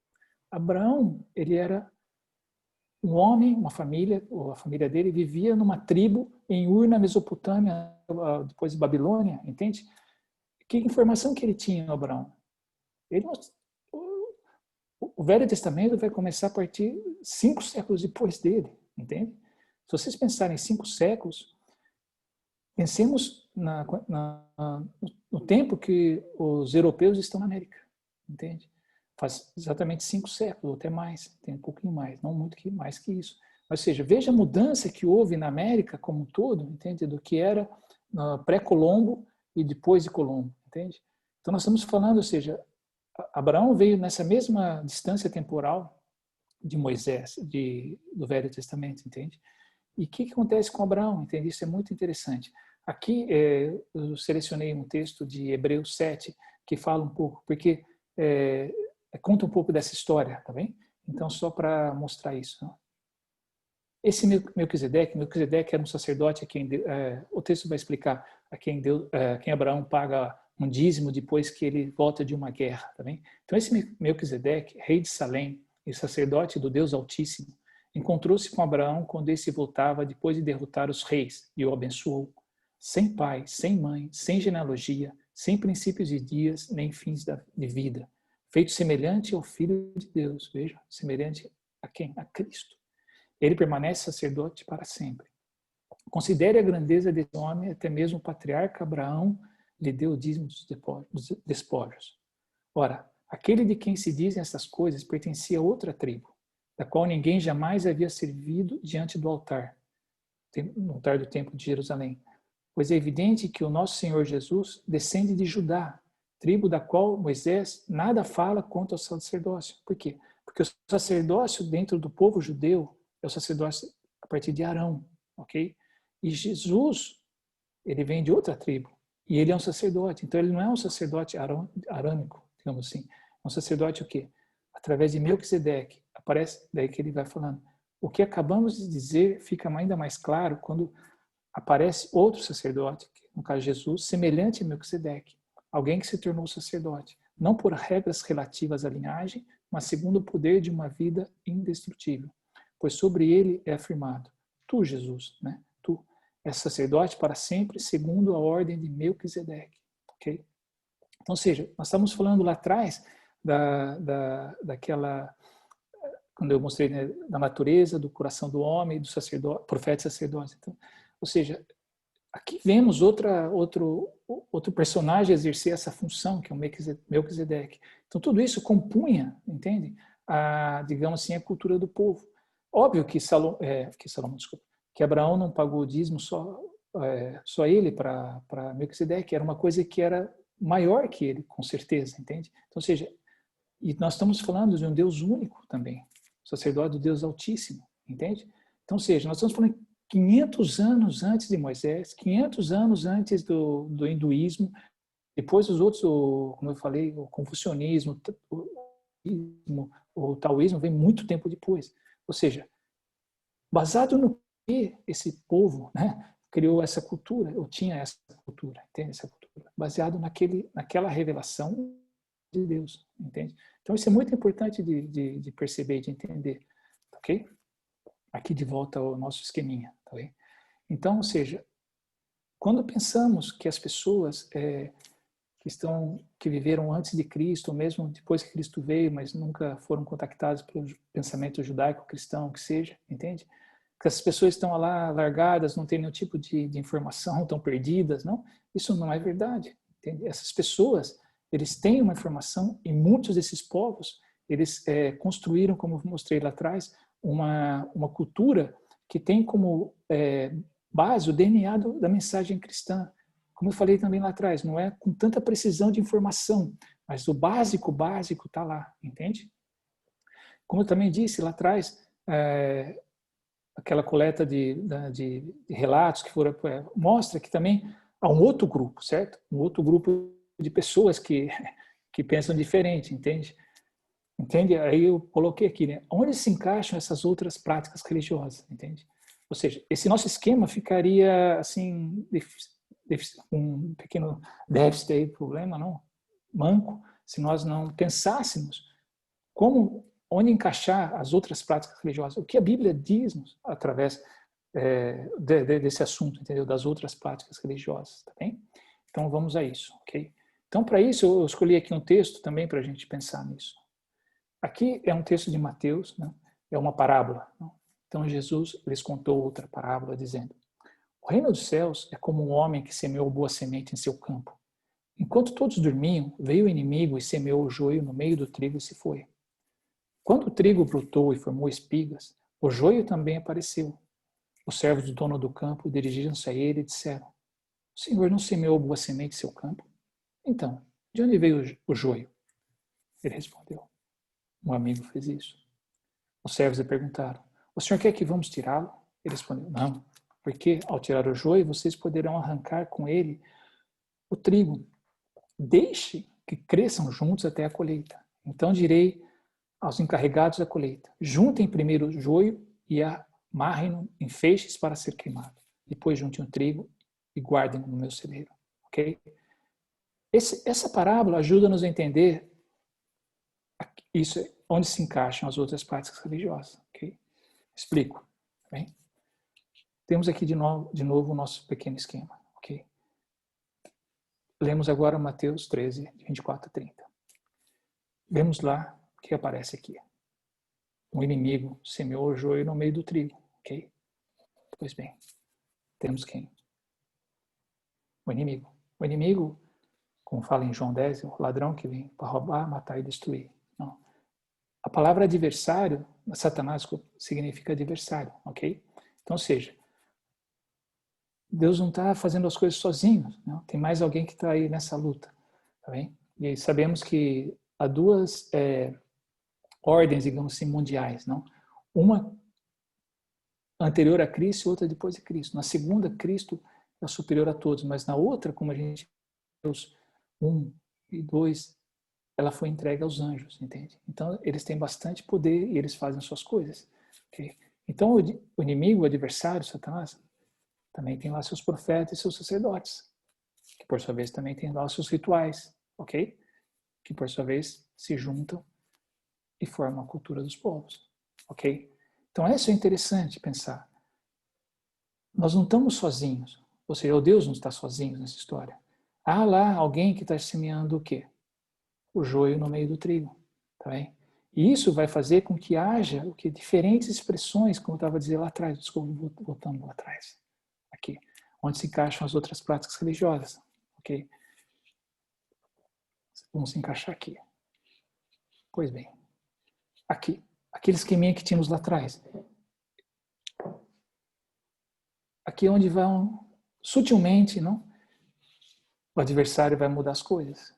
Abraão, ele era um homem, uma família, ou a família dele vivia numa tribo em Ur, na Mesopotâmia, depois de Babilônia, entende? Que informação que ele tinha, Abraão? O Velho Testamento vai começar a partir 5 séculos depois dele, entende? Se vocês pensarem em 5 séculos, pensemos no tempo que os europeus estão na América, entende? Faz exatamente 5 séculos, ou até mais, tem um pouquinho mais, não muito mais que isso. Ou seja, veja a mudança que houve na América como um todo, entende? Do que era pré-Colombo e depois de Colombo, entende? Então nós estamos falando, ou seja, Abraão veio nessa mesma distância temporal de Moisés, do Velho Testamento, entende? E o que acontece com Abraão? Entende? Isso é muito interessante. Aqui eu selecionei um texto de Hebreus 7 que fala um pouco, porque conta um pouco dessa história, tá bem? Então, só para mostrar isso. Não? Esse Melquisedeque era um sacerdote a quem o texto vai explicar a quem Abraão paga um dízimo depois que ele volta de uma guerra, tá bem? Então esse Melquisedeque, rei de Salém e sacerdote do Deus Altíssimo, encontrou-se com Abraão quando esse voltava depois de derrotar os reis e o abençoou, sem pai, sem mãe, sem genealogia, sem princípios de dias nem fins de vida, feito semelhante ao Filho de Deus, veja, semelhante a quem? A Cristo. Ele permanece sacerdote para sempre. Considere a grandeza desse homem, até mesmo o patriarca Abraão lhe deu o dízimo dos despojos. Ora, aquele de quem se dizem essas coisas pertencia a outra tribo, da qual ninguém jamais havia servido diante do altar, no altar do templo de Jerusalém. Pois é evidente que o nosso Senhor Jesus descende de Judá, tribo da qual Moisés nada fala quanto ao sacerdócio. Por quê? Porque o sacerdócio dentro do povo judeu é o sacerdócio a partir de Arão, ok? E Jesus, ele vem de outra tribo, e ele é um sacerdote. Então, ele não é um sacerdote arâmico, digamos assim. É um sacerdote o quê? Através de Melquisedeque. Aparece, daí que ele vai falando. O que acabamos de dizer fica ainda mais claro quando aparece outro sacerdote, no caso Jesus, semelhante a Melquisedeque. Alguém que se tornou sacerdote. Não por regras relativas à linhagem, mas segundo o poder de uma vida indestrutível. Pois sobre ele é afirmado, tu, Jesus, né? Tu és sacerdote para sempre, segundo a ordem de Melquisedeque. Okay? Então, ou seja, nós estamos falando lá atrás daquela, quando eu mostrei, né, da natureza, do coração do homem, do sacerdote, profeta e sacerdote. Então, ou seja, aqui vemos outro personagem exercer essa função, que é o Melquisedeque. Então, tudo isso compunha, entende? Digamos assim, a cultura do povo. Óbvio que que Abraão não pagou o dízimo só ele para Melquisedeque, era uma coisa que era maior que ele, com certeza, entende? Então, ou seja, e nós estamos falando de um Deus único também, sacerdote do Deus Altíssimo, entende? Então, ou seja, nós estamos falando 500 anos antes de Moisés, 500 anos antes do hinduísmo, depois os outros, como eu falei, o confucionismo, o taoísmo vem muito tempo depois. Ou seja, baseado no que esse povo, né, criou essa cultura, ou tinha essa cultura, entende? Essa cultura, baseado naquela revelação de Deus, entende? Então isso é muito importante de perceber e de entender, ok? Aqui de volta ao nosso esqueminha, tá bem? Então, ou seja, quando pensamos que as pessoas que viveram antes de Cristo, ou mesmo depois que Cristo veio, mas nunca foram contactados pelo pensamento judaico-cristão, que seja, entende? Que essas pessoas estão lá largadas, não têm nenhum tipo de informação, estão perdidas, não? Isso não é verdade, entende? Essas pessoas, eles têm uma informação, e muitos desses povos, eles construíram, como eu mostrei lá atrás, uma cultura que tem como base o DNA da mensagem cristã. Como eu falei também lá atrás, não é com tanta precisão de informação, mas o básico está lá, entende? Como eu também disse lá atrás, aquela coleta de relatos que foram, mostra que também há um outro grupo, certo? Um outro grupo de pessoas que pensam diferente, entende? Entende? Aí eu coloquei aqui, né? Onde se encaixam essas outras práticas religiosas, entende? Ou seja, esse nosso esquema ficaria assim, um pequeno déficit aí, problema, não? Manco, se nós não pensássemos onde encaixar as outras práticas religiosas. O que a Bíblia diz-nos através desse assunto, entendeu? Das outras práticas religiosas, tá bem? Então vamos a isso, ok? Então para isso eu escolhi aqui um texto também para a gente pensar nisso. Aqui é um texto de Mateus, né? É uma parábola. Não? Então Jesus lhes contou outra parábola dizendo: o reino dos céus é como um homem que semeou boa semente em seu campo. Enquanto todos dormiam, veio o inimigo e semeou o joio no meio do trigo e se foi. Quando o trigo brotou e formou espigas, o joio também apareceu. Os servos do dono do campo dirigiram-se a ele e disseram: o senhor não semeou boa semente em seu campo? Então, de onde veio o joio? Ele respondeu: um amigo fez isso. Os servos lhe perguntaram: o senhor quer que vamos tirá-lo? Ele respondeu: não, porque ao tirar o joio, vocês poderão arrancar com ele o trigo. Deixe que cresçam juntos até a colheita. Então direi aos encarregados da colheita: juntem primeiro o joio e amarrem-no em feixes para ser queimado. Depois juntem o trigo e guardem no meu celeiro. Ok? Essa parábola ajuda-nos a entender isso, onde se encaixam as outras práticas religiosas. Ok? Explico. Bem? Temos aqui de novo o nosso pequeno esquema. Ok? Lemos agora Mateus 13, de 24 a 30. Vemos lá o que aparece aqui. Um inimigo semeou o joio no meio do trigo. Ok? Pois bem, temos quem? O inimigo. O inimigo, como fala em João 10, é o ladrão que vem para roubar, matar e destruir. Não. A palavra adversário, Satanás, significa adversário. Ok? Então, ou seja, Deus não está fazendo as coisas sozinho. Não? Tem mais alguém que está aí nessa luta. Tá bem? E sabemos que há duas ordens, digamos assim, mundiais. Não? Uma anterior a Cristo e outra depois de Cristo. Na segunda, Cristo é superior a todos. Mas na outra, como a gente Deus 1 e 2, ela foi entregue aos anjos, entende? Então, eles têm bastante poder e eles fazem suas coisas. Okay? Então, o inimigo, o adversário, Satanás, também tem lá seus profetas e seus sacerdotes, que por sua vez também tem lá seus rituais, ok? Que por sua vez se juntam e formam a cultura dos povos, ok? Então isso é interessante pensar. Nós não estamos sozinhos, ou seja, o Deus não está sozinho nessa história. Há lá alguém que está semeando o quê? O joio no meio do trigo, tá bem? E isso vai fazer com que haja o que? Diferentes expressões, como eu estava dizendo lá atrás, desculpa, voltando lá atrás. Aqui, onde se encaixam as outras práticas religiosas, ok? Vamos se encaixar aqui. Pois bem, aqui, aquele esqueminha que tínhamos lá atrás. Aqui é onde vão, sutilmente, não? O adversário vai mudar as coisas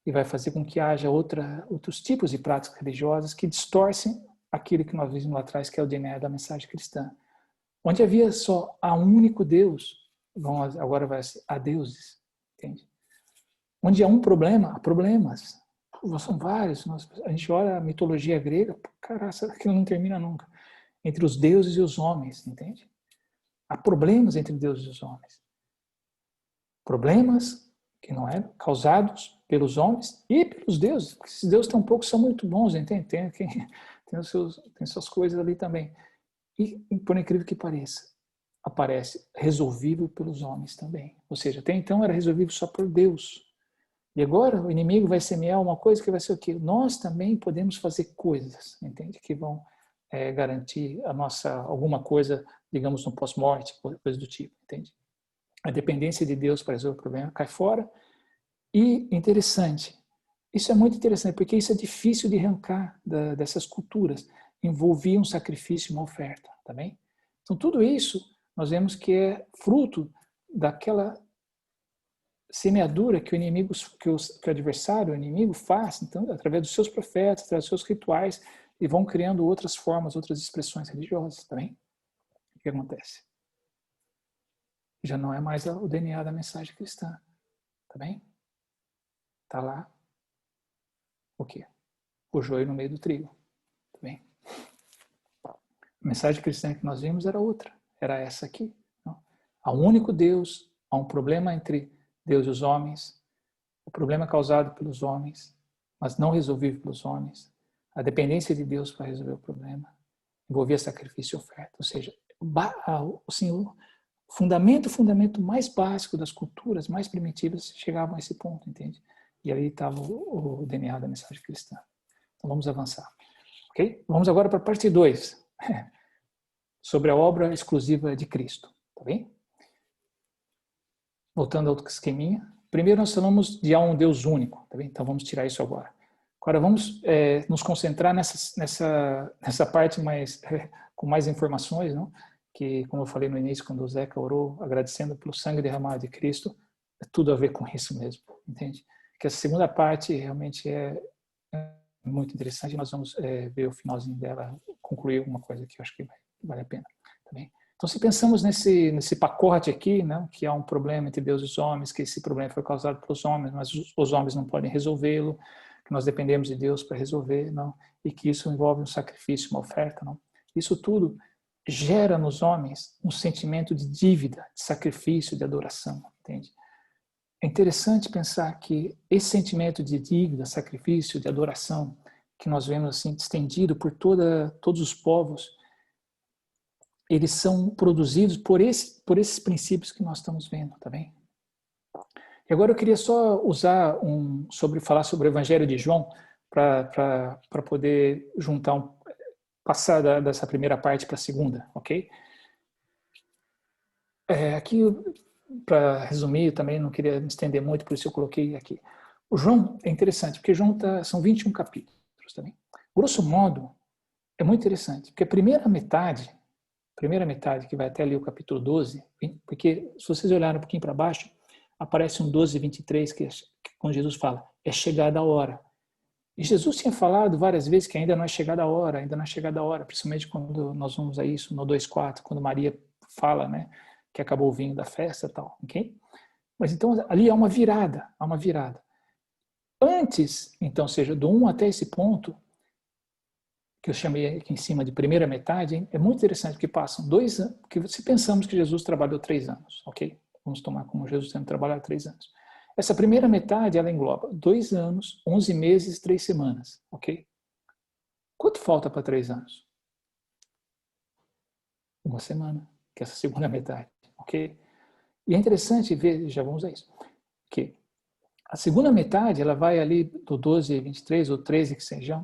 e vai fazer com que haja outros tipos de práticas religiosas que distorcem aquilo que nós vimos lá atrás, que é o DNA da mensagem cristã. Onde havia só a um único Deus, agora vai ser a deuses, entende? Onde há um problema, há problemas. São vários. A gente olha a mitologia grega, caraca, aquilo não termina nunca. Entre os deuses e os homens, entende? Há problemas entre Deus e os homens. Problemas que não eram causados pelos homens e pelos deuses. Porque esses deuses tampouco são muito bons, entende? Tem suas coisas ali também. E, por incrível que pareça, aparece resolvível pelos homens também. Ou seja, até então era resolvível só por Deus. E agora o inimigo vai semear uma coisa que vai ser o quê? Nós também podemos fazer coisas, entende? Que vão garantir a nossa, alguma coisa, digamos, no pós-morte, coisa do tipo, entende? A dependência de Deus para resolver o problema cai fora. E interessante, isso é muito interessante, porque isso é difícil de arrancar dessas culturas. Envolvia um sacrifício, uma oferta, tá bem? Então tudo isso nós vemos que é fruto daquela semeadura que o inimigo, que o adversário, o inimigo faz, então através dos seus profetas, através dos seus rituais, e vão criando outras formas, outras expressões religiosas, tá bem? O que acontece? Já não é mais o DNA da mensagem cristã, tá bem? Tá lá o quê? O joio no meio do trigo, tá bem? A mensagem cristã que nós vimos era outra, era essa aqui. Não? Há um único Deus, há um problema entre Deus e os homens, o problema causado pelos homens, mas não resolvido pelos homens, a dependência de Deus para resolver o problema, envolvia sacrifício e oferta. Ou seja, assim, o fundamento mais básico das culturas mais primitivas chegavam a esse ponto, entende? E aí estava o DNA da mensagem cristã. Então vamos avançar. Ok? Vamos agora para a parte 2, sobre a obra exclusiva de Cristo. Tá bem? Voltando ao esqueminha. Primeiro nós falamos de há um Deus único. Tá bem? Então vamos tirar isso agora. Agora vamos nos concentrar nessa parte com mais informações, não? Que, como eu falei no início, quando o Zeca orou, agradecendo pelo sangue derramado de Cristo, é tudo a ver com isso mesmo, entende? Que essa segunda parte realmente é muito interessante, nós vamos ver o finalzinho dela, concluir alguma coisa que eu acho que vale a pena também. Então, se pensamos nesse pacote aqui, né, que há um problema entre Deus e os homens, que esse problema foi causado pelos homens, mas os homens não podem resolvê-lo, que nós dependemos de Deus para resolver, não, e que isso envolve um sacrifício, uma oferta, não. Isso tudo gera nos homens um sentimento de dívida, de sacrifício, de adoração, entende? É interessante pensar que esse sentimento de dívida, sacrifício, de adoração, que nós vemos assim estendido por todos os povos, eles são produzidos por esses princípios que nós estamos vendo, tá bem? E agora eu queria só usar falar sobre o Evangelho de João para poder juntar passar dessa primeira parte para a segunda, ok? Aqui, para resumir, também não queria me estender muito, por isso eu coloquei aqui. O João é interessante, porque João são 21 capítulos também. Grosso modo, é muito interessante, porque a primeira metade, que vai até ali o capítulo 12, porque se vocês olharem um pouquinho para baixo, aparece um 12:23, que quando Jesus fala, é chegada a hora. E Jesus tinha falado várias vezes que ainda não é chegada a hora, principalmente quando nós vamos a isso no 2:4, quando Maria fala, né, que acabou o vinho da festa e tal, ok? Mas então ali há uma virada. Antes, então, seja do 1 até esse ponto, que eu chamei aqui em cima de primeira metade, hein, é muito interessante, porque passam 2 anos, porque se pensamos que Jesus trabalhou 3 anos, ok? Vamos tomar como Jesus tendo trabalhado 3 anos. Essa primeira metade, ela engloba 2 anos, 11 meses, 3 semanas, ok? Quanto falta para 3 anos? 1 semana, que é essa segunda metade, ok? E é interessante ver, já vamos a isso, que a segunda metade, ela vai ali do 12:23 ou 13, que seja,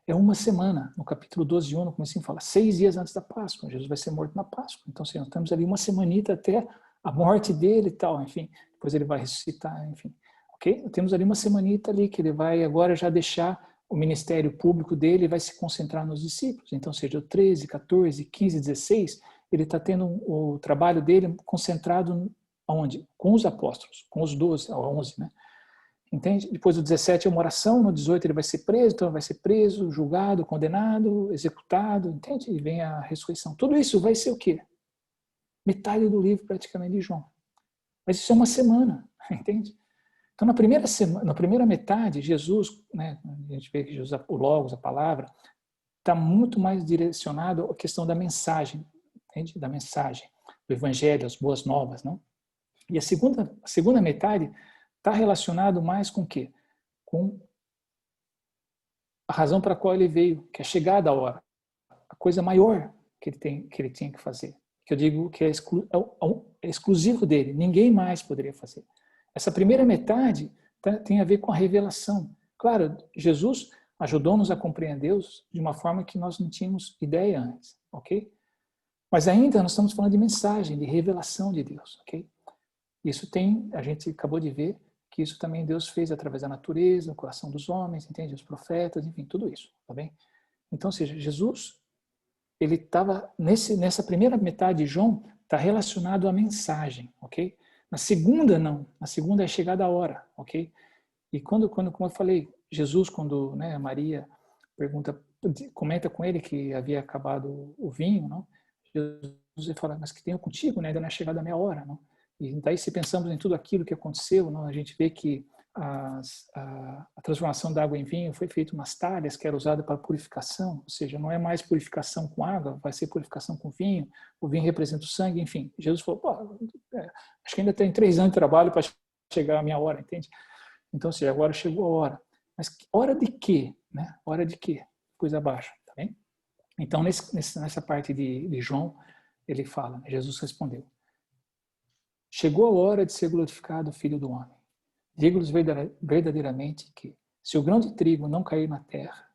é 1 semana. No capítulo 12:1, no comecinho fala 6 dias antes da Páscoa, Jesus vai ser morto na Páscoa. Então, nós temos ali 1 semanita até a morte dele e tal, enfim, depois ele vai ressuscitar, enfim, ok? Temos ali 1 semanita ali que ele vai agora já deixar o ministério público dele e vai se concentrar nos discípulos. Então, seja o 13, 14, 15, 16, ele está tendo o trabalho dele concentrado onde? Com os apóstolos, com os 12, ou 11, né? Entende? Depois do 17 é uma oração, no 18 ele vai ser preso, então ele vai ser preso, julgado, condenado, executado, entende? E vem a ressurreição. Tudo isso vai ser o quê? Metade do livro praticamente de João. Mas isso é 1 semana, entende? Então na primeira metade, Jesus, né, a gente vê que Jesus, o Logos, a palavra, está muito mais direcionado à questão da mensagem, entende? Da mensagem, do evangelho, as boas novas, não? E a segunda metade está relacionado mais com o quê? Com a razão para a qual ele veio, que é chegada a hora, a coisa maior que ele tinha que fazer. Que eu digo que é exclusivo dele, ninguém mais poderia fazer. Essa primeira metade tem a ver com a revelação. Claro, Jesus ajudou-nos a compreender Deus de uma forma que nós não tínhamos ideia antes, ok? Mas ainda nós estamos falando de mensagem, de revelação de Deus, ok? Isso a gente acabou de ver que isso também Deus fez através da natureza, o coração dos homens, entende? Os profetas, enfim, tudo isso, tá bem? Então, ou seja, Jesus, ele estava nessa primeira metade de João, está relacionado à mensagem, ok? Na segunda, não. Na segunda é chegada a hora, ok? E como eu falei, Jesus, quando, né, Maria comenta com ele que havia acabado o vinho, não? Jesus fala, mas que tenho contigo, né? Ainda não é chegada a minha hora, não? E daí, se pensamos em tudo aquilo que aconteceu, não, a gente vê que a transformação da água em vinho foi feita umas talhas que era usada para purificação, ou seja, não é mais purificação com água, vai ser purificação com vinho, o vinho representa o sangue, enfim. Jesus falou, acho que ainda tem 3 anos de trabalho para chegar a minha hora, entende? Então, ou seja, agora chegou a hora. Mas hora de quê? Né? Hora de quê? Depois abaixo, tá bem? Então, nessa parte de João, ele fala, Jesus respondeu, chegou a hora de ser glorificado o Filho do Homem. Digo-lhes verdadeiramente que, se o grão de trigo não cair na terra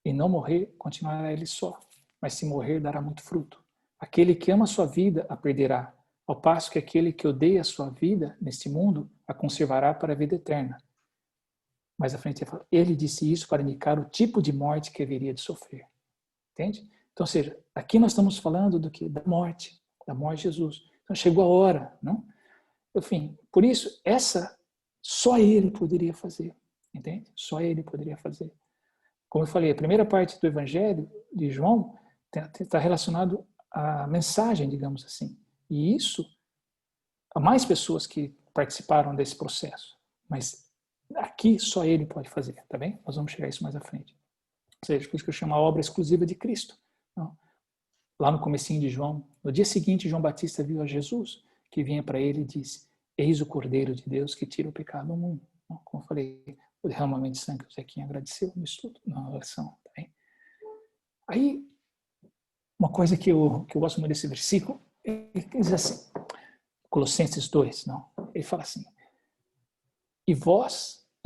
e não morrer, continuará ele só, mas se morrer, dará muito fruto. Aquele que ama a sua vida, a perderá, ao passo que aquele que odeia a sua vida neste mundo, a conservará para a vida eterna. Mais à frente ele fala, ele disse isso para indicar o tipo de morte que haveria de sofrer. Entende? Então, ou seja, aqui nós estamos falando do que? Da morte de Jesus. Então chegou a hora, não? Enfim, por isso, só ele poderia fazer, entende? Só ele poderia fazer. Como eu falei, a primeira parte do Evangelho de João está relacionado à mensagem, digamos assim. E isso, há mais pessoas que participaram desse processo. Mas Aqui só ele pode fazer, tá bem? Nós vamos chegar a isso mais à frente. Ou seja, por isso que eu chamo a obra exclusiva de Cristo. Não? Lá no comecinho de João, no dia seguinte, João Batista viu a Jesus, que vinha para ele e disse: eis o Cordeiro de Deus que tira o pecado do mundo. Não? Como eu falei, o derramamento de sangue que o Zequinha agradeceu no estudo, na oração. Tá bem? Aí, uma coisa que eu gosto muito desse versículo, ele diz assim, Colossenses 2, não? Ele fala assim: e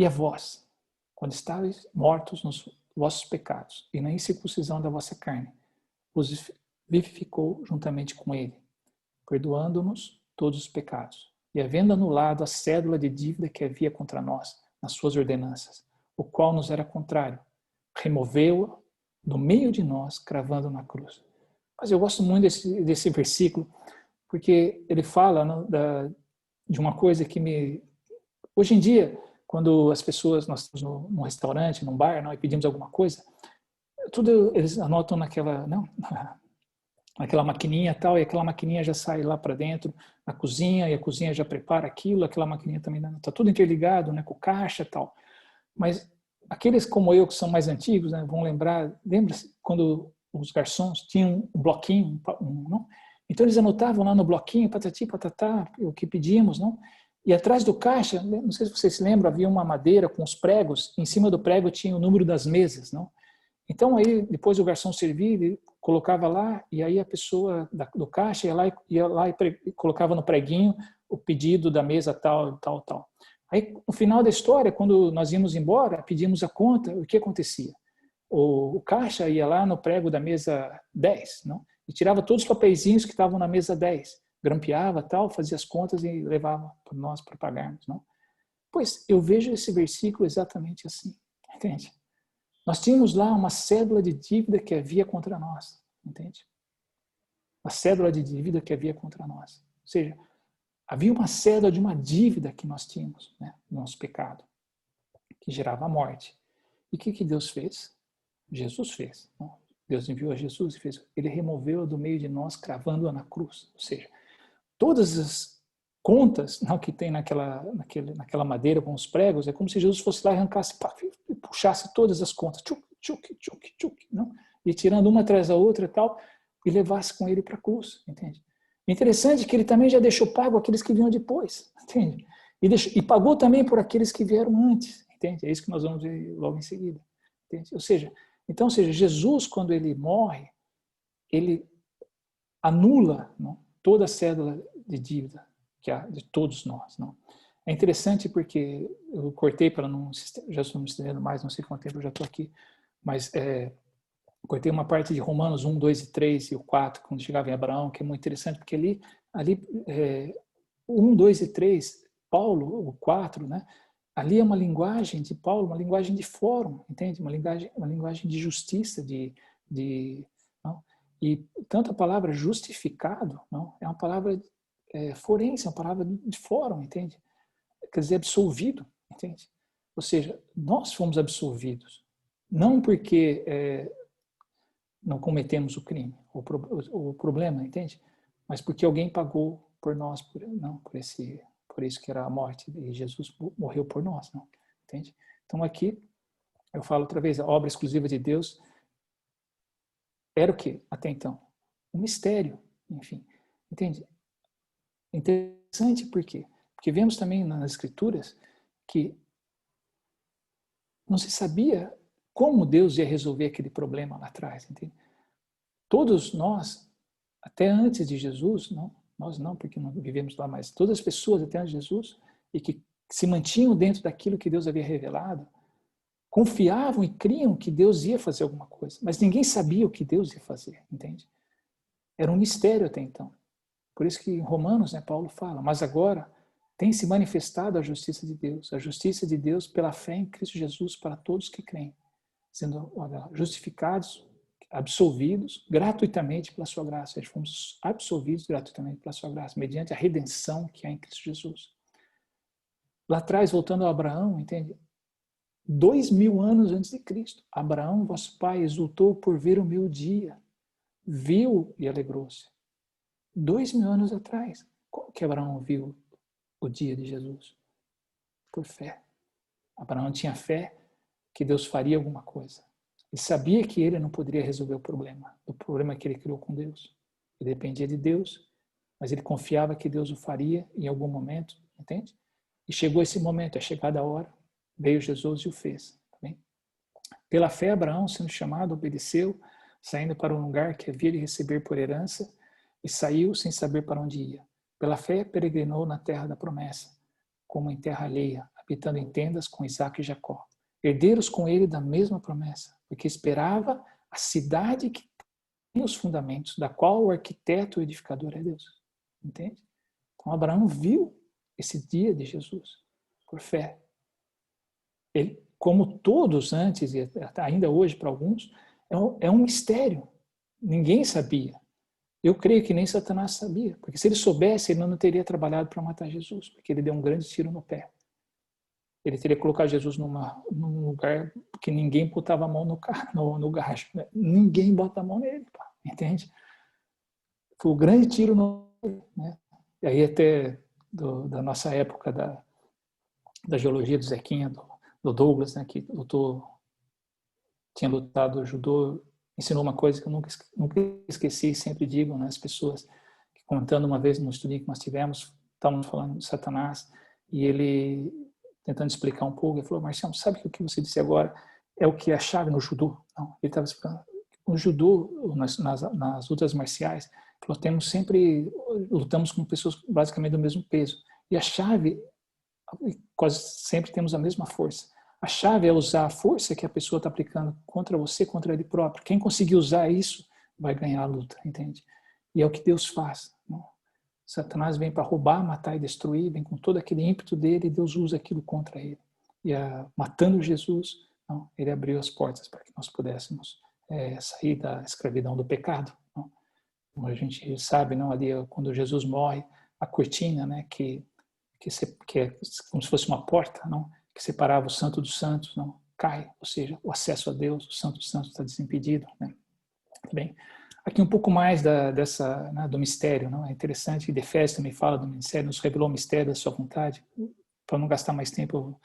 a vós, quando estáveis mortos nos vossos pecados e na incircuncisão da vossa carne, vos vivificou juntamente com ele, perdoando-nos todos os pecados, e havendo anulado a cédula de dívida que havia contra nós nas suas ordenanças, o qual nos era contrário, removeu-a do meio de nós, cravando na cruz. Mas eu gosto muito desse versículo, porque ele fala de uma coisa que me... Hoje em dia, quando as pessoas, nós estamos num restaurante, num bar, não, e pedimos alguma coisa, tudo eles anotam naquela maquininha e tal, e aquela maquininha já sai lá para dentro na cozinha, e a cozinha já prepara aquilo, aquela maquininha também está tudo interligado, né, com caixa e tal. Mas aqueles como eu que são mais antigos, né, vão lembra-se quando os garçons tinham um bloquinho, não? Então eles anotavam lá no bloquinho, patati, patatá, o que pedimos, não? E atrás do caixa, não sei se vocês se lembram, havia uma madeira com os pregos, e em cima do prego tinha o número das mesas, não? Então aí depois o garçom servia, ele colocava lá, e aí a pessoa do caixa ia lá e colocava no preguinho o pedido da mesa tal, tal, tal. Aí no final da história, quando nós íamos embora, pedimos a conta, o que acontecia? O caixa ia lá no prego da mesa 10, não? E tirava todos os papeizinhos que estavam na mesa 10, grampeava tal, fazia as contas e levava para nós para pagarmos, não? Pois eu vejo esse versículo exatamente assim, entende? Nós tínhamos lá uma cédula de dívida que havia contra nós, entende? Uma cédula de dívida que havia contra nós. Ou seja, havia uma cédula de uma dívida que nós tínhamos, né, no nosso pecado, que gerava a morte. E o que Deus fez? Jesus fez. Não? Deus enviou a Jesus e fez. Ele removeu-a do meio de nós, cravando-a na cruz. Ou seja, todas as contas não, que tem naquela madeira com os pregos, é como se Jesus fosse lá e arrancasse, pá, e puxasse todas as contas, não? E tirando uma atrás da outra e tal, e levasse com ele para a cruz, entende? Interessante que ele também já deixou pago aqueles que vinham depois, entende? E pagou também por aqueles que vieram antes, entende? É isso que nós vamos ver logo em seguida, entende? Ou seja, Jesus, quando ele morre, ele anula, não, toda a cédula de dívida que há de todos nós, não? É interessante porque eu cortei para não... Já estou me estendendo mais, não sei quanto tempo eu já estou aqui, mas cortei uma parte de Romanos 1, 2 e 3 e o 4, quando chegava em Abraão, que é muito interessante, porque ali 1, 2 e 3, Paulo, o 4, né? Ali é uma linguagem de Paulo, uma linguagem de fórum, entende? Uma linguagem de justiça, não? E tanto a palavra justificado, não? É uma palavra forense, é uma palavra de fórum, entende? Quer dizer, absolvido, entende? Ou seja, nós fomos absolvidos, não porque não cometemos o crime, o problema, entende? Mas porque alguém pagou por nós, por isso que era a morte, e Jesus morreu por nós, não? Entende? Então aqui, eu falo outra vez, a obra exclusiva de Deus era o quê? Até então? Um mistério, enfim. Entende? Interessante por quê? Porque vemos também nas Escrituras que não se sabia como Deus ia resolver aquele problema lá atrás, entende? Todos nós, até antes de Jesus, não, nós não, porque não vivemos lá, mas todas as pessoas até antes de Jesus, e que se mantinham dentro daquilo que Deus havia revelado, confiavam e criam que Deus ia fazer alguma coisa, mas ninguém sabia o que Deus ia fazer, entende? Era um mistério até então. Por isso que em Romanos, né, Paulo fala, mas agora tem se manifestado a justiça de Deus pela fé em Cristo Jesus para todos que creem, sendo justificados, absolvidos gratuitamente pela sua graça. Nós fomos absolvidos gratuitamente pela sua graça, mediante a redenção que há em Cristo Jesus. Lá atrás, voltando a Abraão, entende? 2000 anos antes de Cristo, Abraão, vosso pai, exultou por ver o meu dia, viu e alegrou-se. 2000 anos atrás, como que Abraão viu o dia de Jesus? Por fé. Abraão tinha fé que Deus faria alguma coisa. Ele sabia que ele não poderia resolver o problema que ele criou com Deus. Ele dependia de Deus, mas ele confiava que Deus o faria em algum momento, entende? E chegou esse momento, é chegada a hora, veio Jesus e o fez. Tá bem? Pela fé, Abraão, sendo chamado, obedeceu, saindo para um lugar que havia de receber por herança, e saiu sem saber para onde ia. Pela fé, peregrinou na terra da promessa, como em terra alheia, habitando em tendas com Isaque e Jacó, herdeiros com ele da mesma promessa, porque esperava a cidade que tem os fundamentos, da qual o arquiteto e o edificador é Deus. Entende? Então, Abraão viu esse dia de Jesus por fé. Ele, como todos antes, e ainda hoje para alguns, é um mistério. Ninguém sabia. Eu creio que nem Satanás sabia, porque se ele soubesse, ele não teria trabalhado para matar Jesus, porque ele deu um grande tiro no pé. Ele teria colocado Jesus num lugar que ninguém botava a mão no gajo. Ninguém bota a mão nele, pá, entende? Foi um grande tiro no pé, né? E aí até da nossa época da geologia do Zequinha, do Douglas, né, que tinha lutado judô, ensinou uma coisa que eu nunca esqueci e sempre digo, né, as pessoas, contando uma vez no estudinho que nós tivemos, estávamos falando de Satanás, e ele, tentando explicar um pouco, ele falou: Marcião, sabe que o que você disse agora é o que é a chave no judô? Não, ele estava explicando. No judô, nas lutas marciais, lutamos com pessoas basicamente do mesmo peso. E a chave, quase sempre temos a mesma força. A chave é usar a força que a pessoa está aplicando contra você, contra ele próprio. Quem conseguir usar isso vai ganhar a luta, entende? E é o que Deus faz. Não? Satanás vem para roubar, matar e destruir, vem com todo aquele ímpeto dele, e Deus usa aquilo contra ele. E matando Jesus, não, ele abriu as portas para que nós pudéssemos sair da escravidão do pecado. Não? Como a gente sabe, não, ali quando Jesus morre, a cortina, né, que é como se fosse uma porta, não, que separava o santo dos santos, não, cai, ou seja, o acesso a Deus, o santo dos santos está desimpedido. Né? Bem, aqui um pouco mais do mistério, não? É interessante que Efésios também fala do mistério, nos revelou o mistério da sua vontade. Para não gastar mais tempo, eu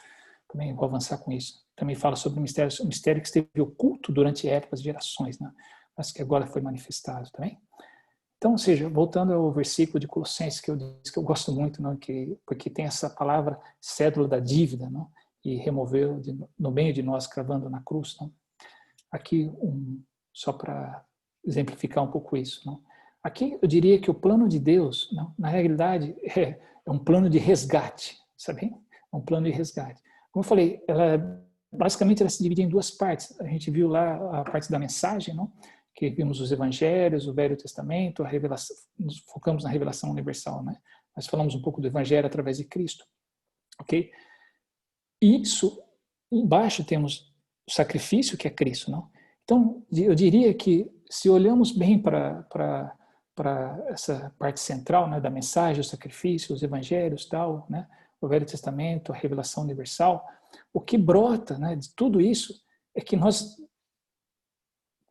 também vou avançar com isso. Também fala sobre o mistério que esteve oculto durante épocas, gerações, né? Mas que agora foi manifestado também. Então, ou seja, voltando ao versículo de Colossenses que eu disse que eu gosto muito, não? Porque tem essa palavra cédula da dívida, não? E removeu no meio de nós, cravando na cruz. Não? Aqui, só para exemplificar um pouco isso. Não? Aqui eu diria que o plano de Deus, não, na realidade, é um plano de resgate, sabe? É um plano de resgate. Como eu falei, basicamente ela se divide em duas partes. A gente viu lá a parte da mensagem, não? Que vimos os evangelhos, o Velho Testamento, a revelação, nos focamos na revelação universal, né? Mas falamos um pouco do evangelho através de Cristo, ok? Isso, embaixo temos o sacrifício que é Cristo, não? Então, eu diria que se olhamos bem para essa parte central, né, da mensagem, o sacrifício, os evangelhos, tal, né, o Velho Testamento, a revelação universal, o que brota, né, de tudo isso é que nós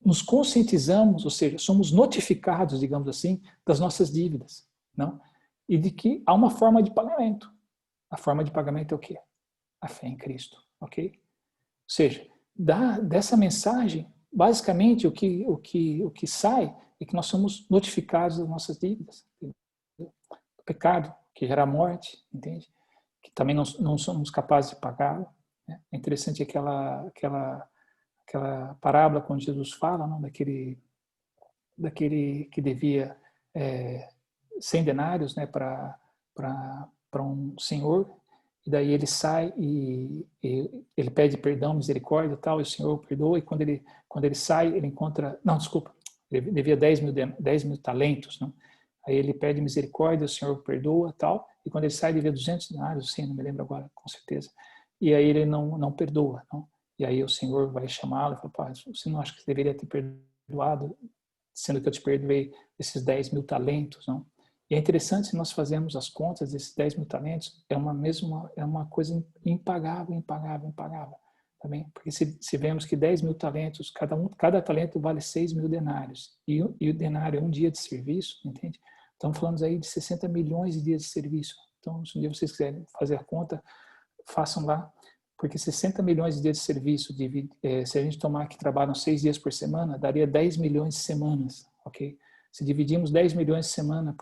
nos conscientizamos, ou seja, somos notificados, digamos assim, das nossas dívidas, não? E de que há uma forma de pagamento. A forma de pagamento é o quê? A fé em Cristo, ok? Ou seja, dessa mensagem, basicamente o que sai é que nós somos notificados das nossas dívidas. O pecado, que gera morte, entende? Que também não somos capazes de pagá-lo. Né? É interessante aquela parábola quando Jesus fala, não, daquele que devia 100 denários, né, para um senhor, e daí ele sai e ele pede perdão, misericórdia e tal, e o Senhor perdoa, e quando ele sai, ele encontra, não, desculpa, ele devia 10 mil talentos, não? Aí ele pede misericórdia, o Senhor perdoa tal, e quando ele sai, ele devia 200 denários, sim, não me lembro agora, com certeza, e aí ele não perdoa, não? E aí o Senhor vai chamá-lo e fala: pá, você não acha que você deveria ter perdoado, sendo que eu te perdoei esses 10 mil talentos, não? E é interessante, se nós fazermos as contas desses 10 mil talentos, é uma coisa impagável, também, porque se vemos que 10 mil talentos, cada talento vale 6 mil denários, e o denário é um dia de serviço, entende? Estamos falando aí de 60 milhões de dias de serviço. Então, se um dia vocês quiserem fazer a conta, façam lá. Porque 60 milhões de dias de serviço, se a gente tomar que trabalham 6 dias por semana, daria 10 milhões de semanas, ok? Se dividimos 10 milhões de semana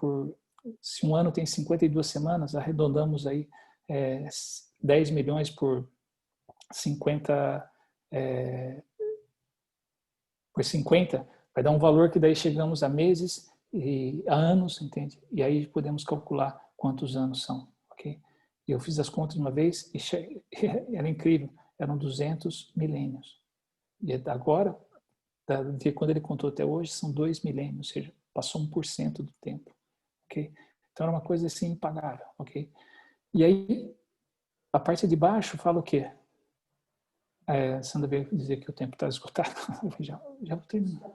se um ano tem 52 semanas, arredondamos aí 10 milhões por 50, vai dar um valor que daí chegamos a meses e a anos, entende? E aí podemos calcular quantos anos são, ok? E eu fiz as contas uma vez e era incrível, eram 200 milênios. E agora, de quando ele contou até hoje, são 2 milênios, ou seja, passou 1% do tempo, ok? Então era uma coisa assim impagável, ok? E aí, a parte de baixo fala o quê? Sandra veio dizer que o tempo está esgotado. já vou terminar.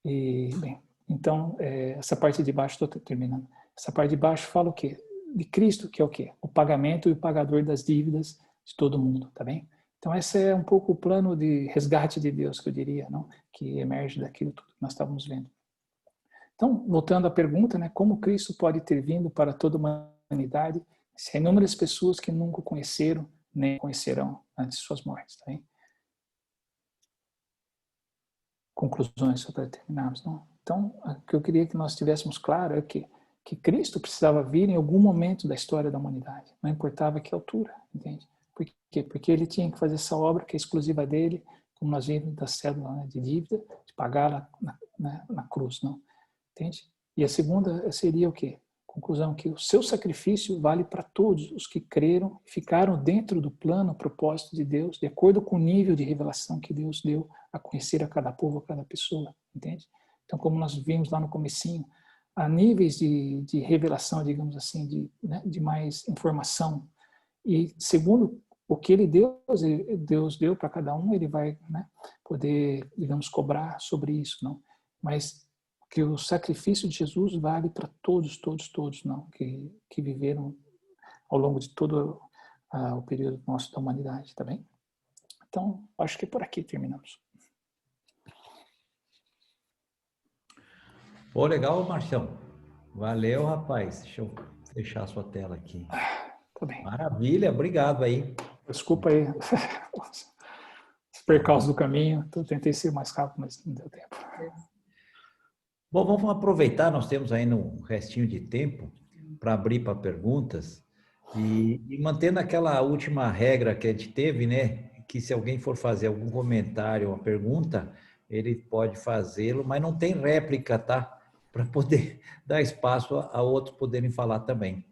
E, bem, então, essa parte de baixo, estou terminando. Essa parte de baixo fala o quê? De Cristo, que é o quê? O pagamento e o pagador das dívidas de todo mundo, tá bem? Então, esse é um pouco o plano de resgate de Deus, que eu diria, não? Que emerge daquilo tudo que nós estávamos vendo. Então, voltando à pergunta, né? Como Cristo pode ter vindo para toda a humanidade se há inúmeras pessoas que nunca o conheceram, nem conhecerão antes de suas mortes, tá bem? Conclusões só para terminarmos, não? Então, o que eu queria que nós tivéssemos claro é que Cristo precisava vir em algum momento da história da humanidade, não importava que altura, entende? Por quê? Porque ele tinha que fazer essa obra que é exclusiva dele, como nós vimos da cédula, né, de dívida, de pagar na cruz, não? Entende? E a segunda seria o quê? Conclusão, que o seu sacrifício vale para todos os que creram e ficaram dentro do plano, propósito de Deus, de acordo com o nível de revelação que Deus deu a conhecer a cada povo, a cada pessoa, entende? Então, como nós vimos lá no comecinho, há níveis de revelação, digamos assim, de mais informação. E segundo o que Deus deu para cada um, ele vai, né, poder, digamos, cobrar sobre isso, não? Mas que o sacrifício de Jesus vale para todos, não? Que viveram ao longo de todo o período nosso da humanidade, tá bem? Então, acho que por aqui terminamos. Pô, legal, Marcião. Valeu, rapaz. Deixa eu fechar a sua tela aqui. Tá bem. Maravilha, obrigado aí. Desculpa aí os percalços do caminho. Eu tentei ser mais rápido, mas não deu tempo. Bom, vamos aproveitar, nós temos ainda um restinho de tempo para abrir para perguntas e mantendo aquela última regra que a gente teve, né? Que se alguém for fazer algum comentário ou uma pergunta, ele pode fazê-lo, mas não tem réplica, tá? Para poder dar espaço a outros poderem falar também.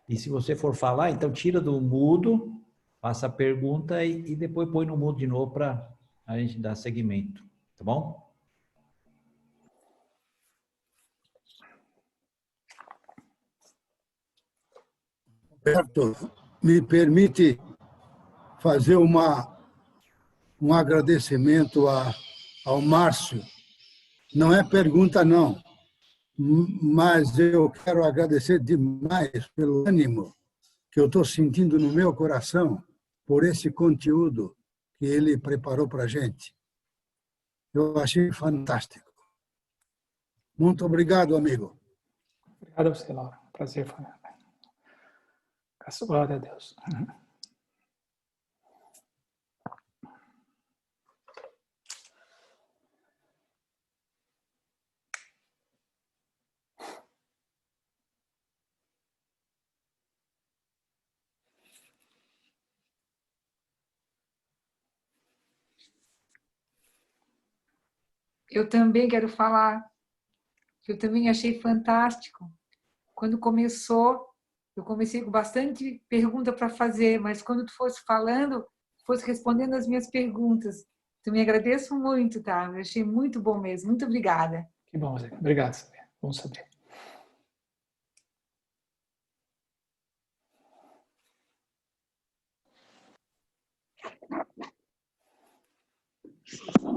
E se você for falar, então tira do mudo, faça a pergunta e depois põe no mudo de novo para a gente dar seguimento, tá bom? Roberto, me permite fazer um agradecimento ao Márcio. Não é pergunta, não, mas eu quero agradecer demais pelo ânimo que eu estou sentindo no meu coração por esse conteúdo que ele preparou para a gente. Eu achei fantástico. Muito obrigado, amigo. Obrigado a você, Laura. Prazer, foi. Glória a Deus. Eu também quero falar que eu também achei fantástico. Quando começou, eu comecei com bastante pergunta para fazer, mas quando tu fosse falando, fosse respondendo as minhas perguntas. Então, me agradeço muito, tá? Eu achei muito bom mesmo. Muito obrigada. Que bom, Zé. Obrigado, Zé. Bom saber.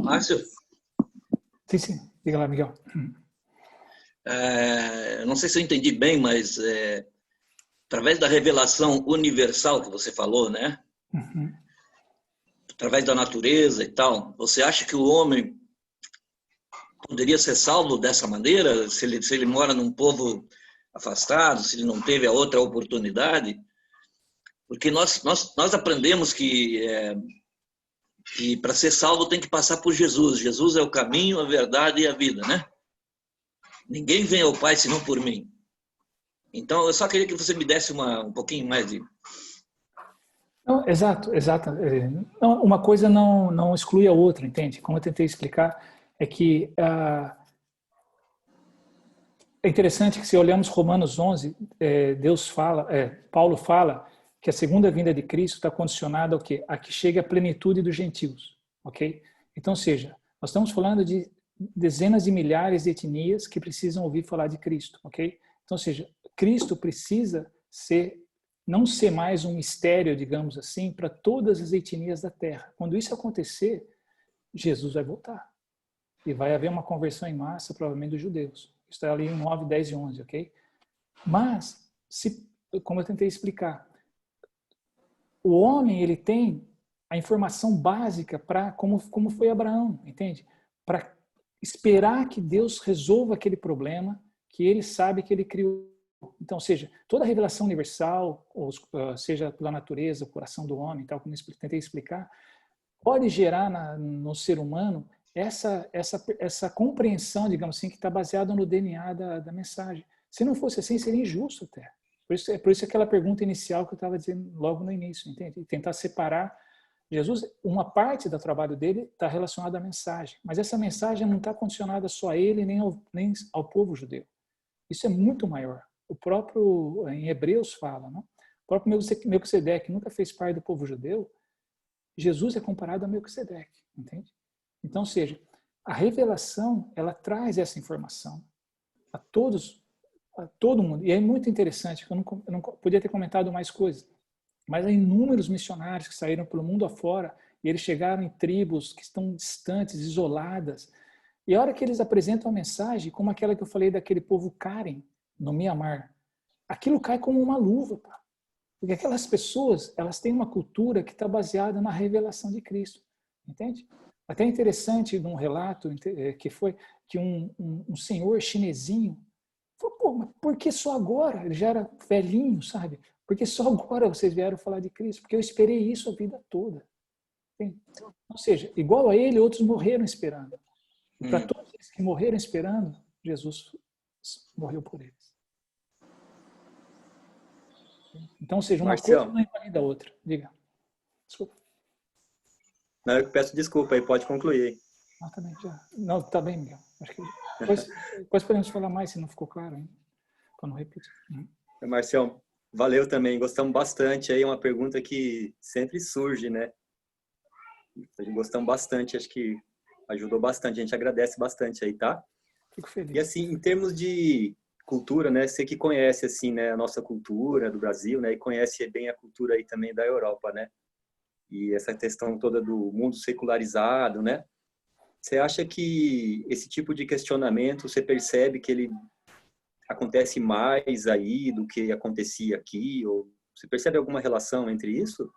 Márcio? Sim. Diga lá, Miguel. Não sei se eu entendi bem, mas através da revelação universal que você falou, né? Uhum. Através da natureza e tal, você acha que o homem poderia ser salvo dessa maneira? Se ele mora num povo afastado, se ele não teve a outra oportunidade? Porque nós aprendemos que para ser salvo tem que passar por Jesus. Jesus é o caminho, a verdade e a vida, né? Ninguém vem ao Pai senão por mim. Então, eu só queria que você me desse um pouquinho mais de... Não, exato. Não, uma coisa não exclui a outra, entende? Como eu tentei explicar, é que é interessante que se olhamos Romanos 11, Paulo fala que a segunda vinda de Cristo está condicionada ao quê? A que chegue a plenitude dos gentios, ok? Então, ou seja, nós estamos falando de dezenas de milhares de etnias que precisam ouvir falar de Cristo, ok? Então, ou seja, Cristo precisa não ser mais um mistério, digamos assim, para todas as etnias da Terra. Quando isso acontecer, Jesus vai voltar. E vai haver uma conversão em massa, provavelmente, dos judeus. Isso está ali em 9, 10 e 11, ok? Mas, como eu tentei explicar, o homem, ele tem a informação básica para como foi Abraão, entende? Para esperar que Deus resolva aquele problema que ele sabe que ele criou. Então, seja, toda a revelação universal, seja pela natureza, o coração do homem, tal como eu tentei explicar, pode gerar no ser humano essa compreensão, digamos assim, que está baseada no DNA da mensagem. Se não fosse assim, seria injusto até. Por isso aquela pergunta inicial que eu estava dizendo logo no início, entende? E tentar separar Jesus, uma parte do trabalho dele está relacionada à mensagem, mas essa mensagem não está condicionada só a ele nem ao povo judeu. Isso é muito maior. O próprio, em Hebreus fala, não? O próprio Melquisedeque nunca fez parte do povo judeu. Jesus é comparado a Melquisedeque, entende? Então, ou seja, a revelação, ela traz essa informação a todo mundo. E é muito interessante, que eu não podia ter comentado mais coisas, mas há inúmeros missionários que saíram pelo mundo afora e eles chegaram em tribos que estão distantes, isoladas. E a hora que eles apresentam a mensagem, como aquela que eu falei daquele povo Karen, no Mianmar, aquilo cai como uma luva, pá. Porque aquelas pessoas, elas têm uma cultura que está baseada na revelação de Cristo, entende? Até interessante num relato que foi que um senhor chinesinho falou, pô, mas por que só agora? Ele já era velhinho, sabe? Por que só agora vocês vieram falar de Cristo? Porque eu esperei isso a vida toda. Entende? Ou seja, igual a ele, outros morreram esperando. E para todos eles que morreram esperando, Jesus morreu por eles. Então, ou seja, uma coisa não invalida a outra. Diga. Desculpa. Não, eu peço desculpa aí, pode concluir. Ah, tá bem, já. Não, tá bem, Miguel. Acho que depois podemos falar mais, se não ficou claro ainda. Para não repetir. Marcião, valeu também, gostamos bastante. Aí uma pergunta que sempre surge, né? Gostamos bastante, acho que ajudou bastante. A gente agradece bastante aí, tá? Fico feliz. E assim, em termos de cultura, né? Você que conhece assim, né, a nossa cultura do Brasil, né, e conhece bem a cultura aí também da Europa, né? E essa questão toda do mundo secularizado, né? Você acha que esse tipo de questionamento, você percebe que ele acontece mais aí do que acontecia aqui? Ou você percebe alguma relação entre isso?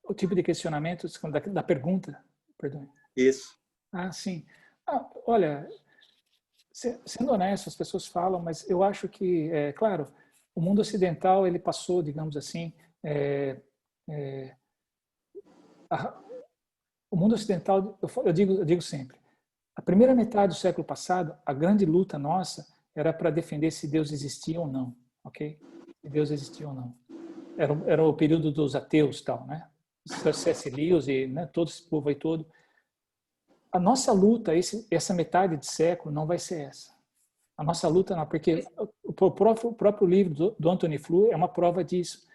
O tipo de questionamento da pergunta, perdão. Isso. Ah, sim. Olha, sendo honesto, as pessoas falam, mas eu acho que, claro, o mundo ocidental ele passou, digamos assim, o mundo ocidental, eu digo sempre, a primeira metade do século passado, a grande luta nossa era para defender se Deus existia ou não, ok? Se Deus existia ou não. Era o período dos ateus, tal, né? C.S. Lewis e, né, todo esse povo aí todo. A nossa luta, essa metade de século, não vai ser essa. A nossa luta não, porque o próprio livro do Anthony Flew é uma prova disso.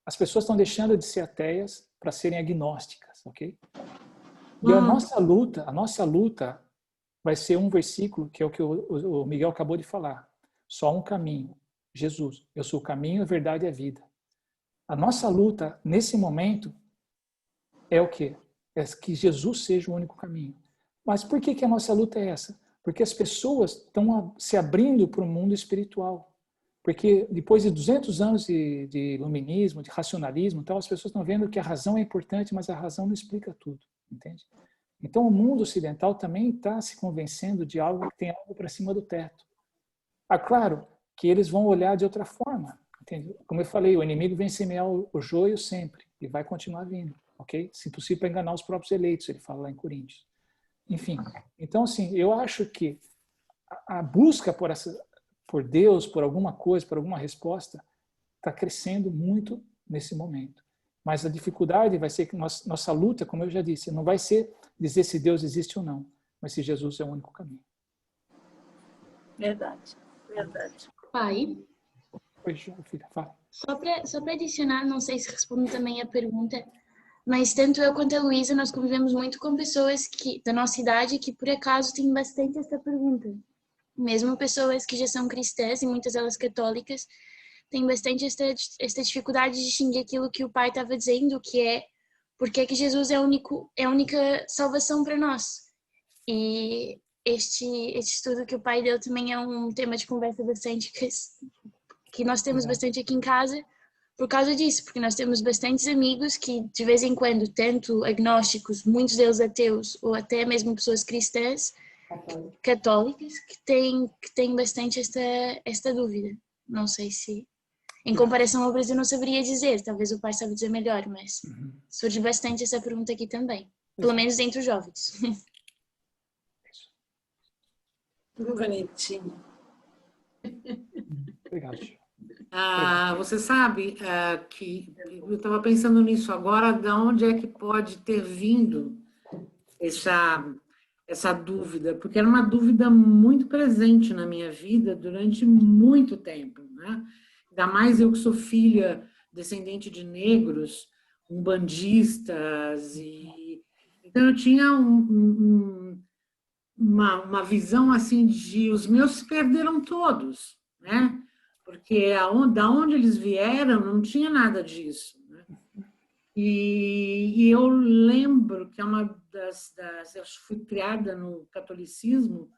As pessoas estão deixando de ser ateias para serem agnósticas, ok? E a nossa luta vai ser um versículo, que é o que o Miguel acabou de falar. Só um caminho, Jesus. Eu sou o caminho, a verdade e a vida. A nossa luta, nesse momento, é o quê? É que Jesus seja o único caminho. Mas por que a nossa luta é essa? Porque as pessoas estão se abrindo para o mundo espiritual. Porque depois de 200 anos de iluminismo, de racionalismo, então as pessoas estão vendo que a razão é importante, mas a razão não explica tudo, entende? Então o mundo ocidental também está se convencendo de algo que tem algo para cima do teto. Claro que eles vão olhar de outra forma, Entende? Como eu falei, o inimigo vem semear o joio sempre e vai continuar vindo, ok? Se possível, para enganar os próprios eleitos, ele fala lá em Coríntios. Enfim, então, assim, eu acho que a busca por Deus, por alguma coisa, por alguma resposta, está crescendo muito nesse momento. Mas a dificuldade vai ser que nossa luta, como eu já disse, não vai ser dizer se Deus existe ou não, mas se Jesus é o único caminho. Verdade, verdade. Pai, Oi, filha, fala. só para adicionar, não sei se responde também a pergunta, mas tanto eu quanto a Luísa, nós convivemos muito com pessoas da nossa idade que, por acaso, têm bastante essa pergunta. Mesmo pessoas que já são cristãs, e muitas delas católicas, têm bastante esta dificuldade de distinguir aquilo que o pai estava dizendo, que é porque é que Jesus é a única salvação para nós. E este estudo que o pai deu também é um tema de conversa bastante que nós temos bastante aqui em casa por causa disso, porque nós temos bastantes amigos que de vez em quando, tanto agnósticos, muitos deles ateus, ou até mesmo pessoas cristãs, católicas, que têm bastante esta dúvida. Não sei se, em comparação ao Brasil, não saberia dizer, talvez o pai saiba dizer melhor, mas surge bastante essa pergunta aqui também, pelo menos entre os jovens. Tudo bonitinho. Obrigado. Você sabe que eu estava pensando nisso agora, de onde é que pode ter vindo essa dúvida, porque era uma dúvida muito presente na minha vida durante muito tempo, né? Ainda mais eu que sou filha descendente de negros, umbandistas, então eu tinha uma visão assim de os meus se perderam todos, né? Porque da onde eles vieram não tinha nada disso, né? E eu lembro que é uma eu fui criada no catolicismo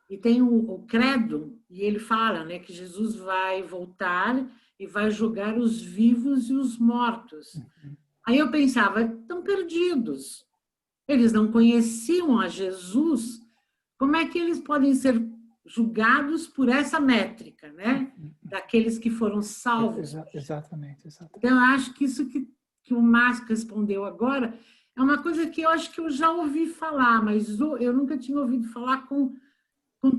e tem o credo, e ele fala, né, que Jesus vai voltar e vai julgar os vivos e os mortos. Aí eu pensava, estão perdidos. Eles não conheciam a Jesus, como é que eles podem ser julgados por essa métrica, né? Daqueles que foram salvos. Exatamente. Então, eu acho que isso que o Márcio respondeu agora é uma coisa que eu acho que eu já ouvi falar, mas eu nunca tinha ouvido falar com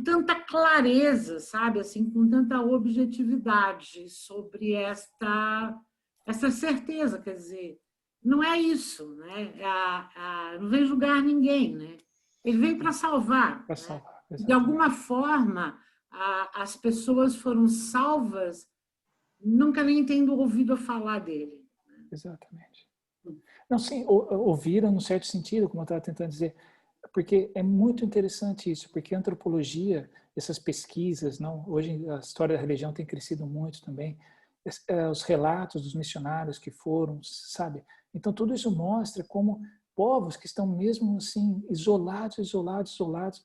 tanta clareza, sabe? Assim, com tanta objetividade sobre essa certeza, quer dizer, não é isso, né? Não vem julgar ninguém, né? Ele veio para salvar. Para salvar. Né? De alguma forma, as pessoas foram salvas, nunca nem tendo ouvido falar dele. Exatamente. Não, sim, ouviram no certo sentido, como eu estava tentando dizer, porque é muito interessante isso, porque a antropologia, essas pesquisas, hoje a história da religião tem crescido muito também, os relatos dos missionários que foram, sabe? Então tudo isso mostra como povos que estão mesmo assim isolados,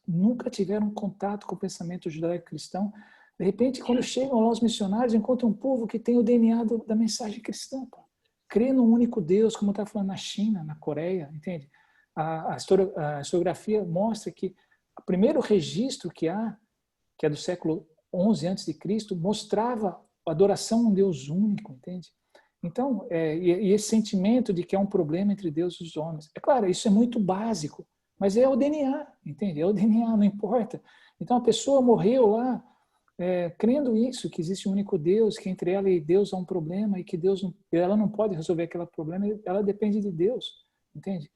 nunca tiveram contato com o pensamento judaico-cristão, de repente quando chegam lá os missionários encontram um povo que tem o DNA da mensagem cristã, pô. Crê num único Deus, como está falando na China, na Coreia, entende? A historiografia mostra que o primeiro registro que há, que é do século XI a.C., mostrava a adoração a um Deus único, entende? Então, e esse sentimento de que é um problema entre Deus e os homens. É claro, isso é muito básico, mas é o DNA, entende? É o DNA, não importa. Então, a pessoa morreu lá, crendo isso, que existe um único Deus, que entre ela e Deus há um problema e que ela não pode resolver aquele problema, ela depende de Deus, entende?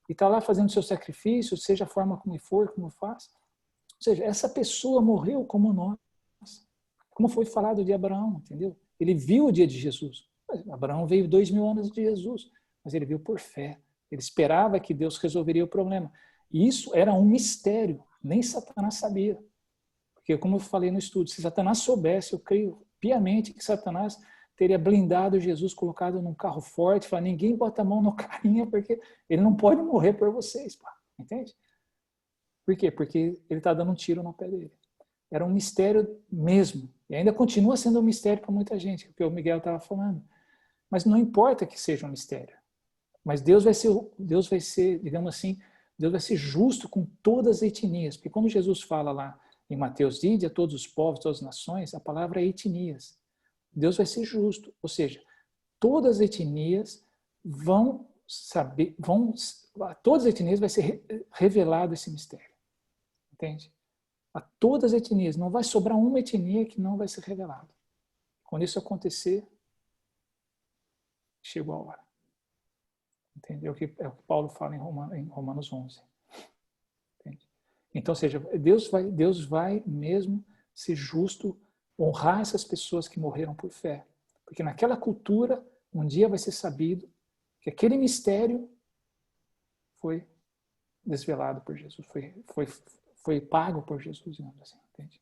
E está lá fazendo seu sacrifício, seja a forma como for, como faz. Ou seja, essa pessoa morreu como nós, como foi falado de Abraão, entendeu? Ele viu o dia de Jesus. Abraão veio 2000 anos de Jesus, mas ele viu por fé. Ele esperava que Deus resolveria o problema. E isso era um mistério, nem Satanás sabia. Porque, como eu falei no estudo, se Satanás soubesse, eu creio piamente que Satanás teria blindado Jesus, colocado num carro forte, falando, ninguém bota a mão no carinha, porque ele não pode morrer por vocês, pá. Entende? Por quê? Porque ele está dando um tiro no pé dele. Era um mistério mesmo. E ainda continua sendo um mistério para muita gente, o que o Miguel estava falando. Mas não importa que seja um mistério. Mas Deus vai ser, digamos assim, Deus vai ser justo com todas as etnias. Porque quando Jesus fala lá em Mateus, ide a todos os povos, todas as nações, a palavra é etnias. Deus vai ser justo, ou seja, todas as etnias vão saber, a todas as etnias vai ser revelado esse mistério, entende? A todas as etnias, não vai sobrar uma etnia que não vai ser revelada. Quando isso acontecer, chegou a hora. Entendeu? É o que Paulo fala em Romanos 11. Entende? Então, ou seja, Deus vai mesmo ser justo, honrar essas pessoas que morreram por fé. Porque naquela cultura, um dia vai ser sabido que aquele mistério foi desvelado por Jesus, foi pago por Jesus, digamos assim. Entende?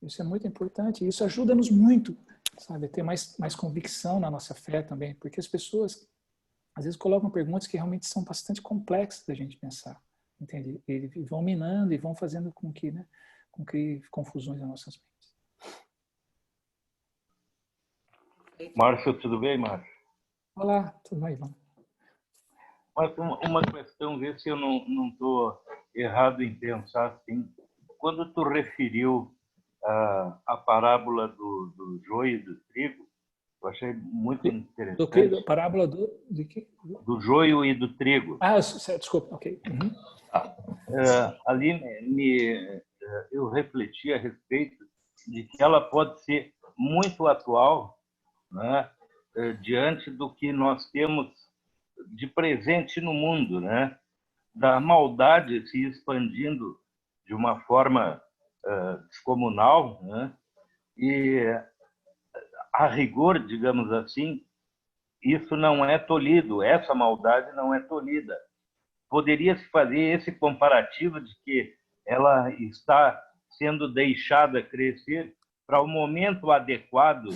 Isso é muito importante, e isso ajuda-nos muito, sabe, a ter mais convicção na nossa fé também, porque as pessoas às vezes colocam perguntas que realmente são bastante complexas da gente pensar, entende? E vão minando e vão fazendo com que confusões nas nossas mentes. Márcio, tudo bem, Márcio? Olá, tudo bem, Ivan? Mas uma questão, ver se eu não estou errado em pensar assim. Quando tu referiu a parábola do joio e do trigo, eu achei muito interessante. Do que? Parábola de quê? Do joio e do trigo. Desculpa, ok. Uhum. Ali eu refleti a respeito de que ela pode ser muito atual, né, diante do que nós temos de presente no mundo, né, da maldade se expandindo de uma forma descomunal, né, e a rigor, digamos assim, isso não é tolhido, essa maldade não é tolhida. Poderia-se fazer esse comparativo de que ela está sendo deixada crescer para o momento adequado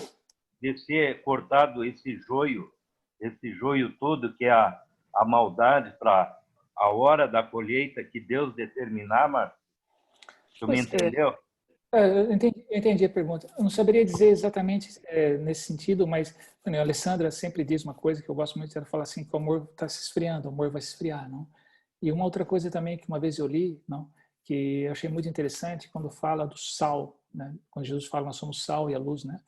de ser cortado esse joio todo, que é a maldade, para a hora da colheita que Deus determinar, mas tu me entendeu? Eu entendi a pergunta. Eu não saberia dizer exatamente nesse sentido, mas a Alessandra sempre diz uma coisa que eu gosto muito, ela fala assim, que o amor está se esfriando, o amor vai se esfriar, não? E uma outra coisa também que uma vez eu li, não, que eu achei muito interessante, quando fala do sal, né? Quando Jesus fala nós somos sal e a luz, né?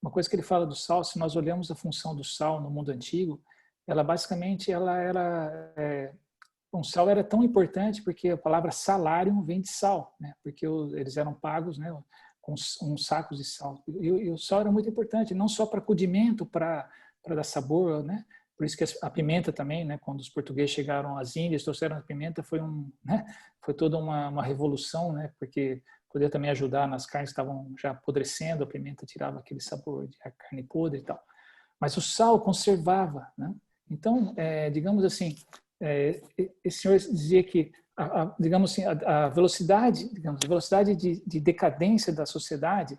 Uma coisa que ele fala do sal, se nós olhamos a função do sal no mundo antigo, ela basicamente o sal era tão importante porque a palavra salário vem de sal, né? Porque eles eram pagos, né, com uns sacos de sal. E o sal era muito importante, não só para condimento, para dar sabor, né? Por isso que a pimenta também, né? Quando os portugueses chegaram às Índias, trouxeram a pimenta, foi toda uma revolução, né? Porque podia também ajudar nas carnes que estavam já apodrecendo, a pimenta tirava aquele sabor de carne podre e tal. Mas o sal conservava, né? Então, digamos assim, esse senhor dizia que digamos assim, a velocidade de decadência da sociedade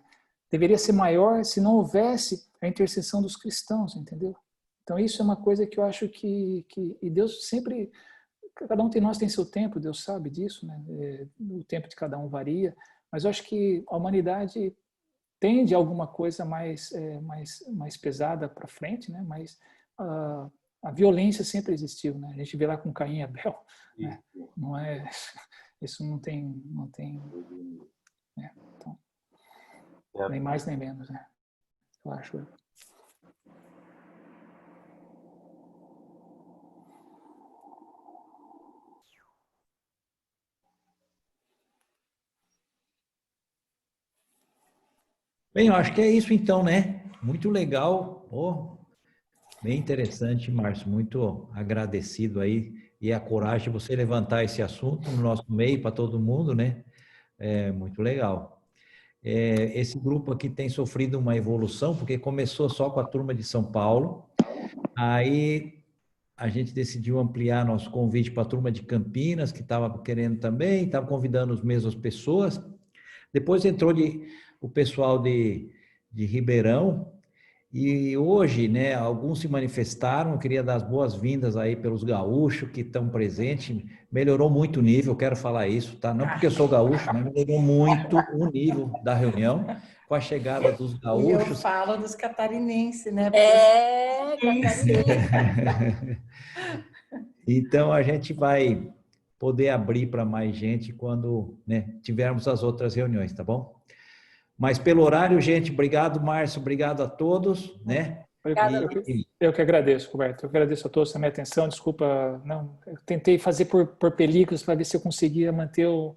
deveria ser maior se não houvesse a intercessão dos cristãos, entendeu? Então isso é uma coisa que eu acho que e Deus sempre, cada um de nós tem seu tempo, Deus sabe disso, né? O tempo de cada um varia, mas eu acho que a humanidade tende a alguma coisa mais pesada para frente, né? Mas a violência sempre existiu, né? A gente vê lá com Caim e Abel, né? Não é, isso não tem, né? Então, nem mais nem menos, né? Eu acho. Bem, eu acho que é isso então, né? Muito legal, bem interessante, Márcio, muito agradecido aí, e a coragem de você levantar esse assunto no nosso meio para todo mundo, né? É muito legal. Esse grupo aqui tem sofrido uma evolução, porque começou só com a turma de São Paulo, aí a gente decidiu ampliar nosso convite para a turma de Campinas, que estava querendo também, estava convidando as mesmas pessoas. Depois entrou o pessoal de Ribeirão, e hoje, né, alguns se manifestaram. Eu queria dar as boas-vindas aí pelos gaúchos que estão presentes. Melhorou muito o nível, quero falar isso, tá? Não porque eu sou gaúcho, mas melhorou muito o nível da reunião com a chegada dos gaúchos. E eu falo dos catarinenses, né? Catarinense. Então, a gente vai poder abrir para mais gente quando, né, tivermos as outras reuniões, tá bom? Mas pelo horário, gente, obrigado, Márcio, obrigado a todos, né? Eu que agradeço, Roberto. Eu agradeço a todos também a atenção. Desculpa, não, eu tentei fazer por películas para ver se eu conseguia manter o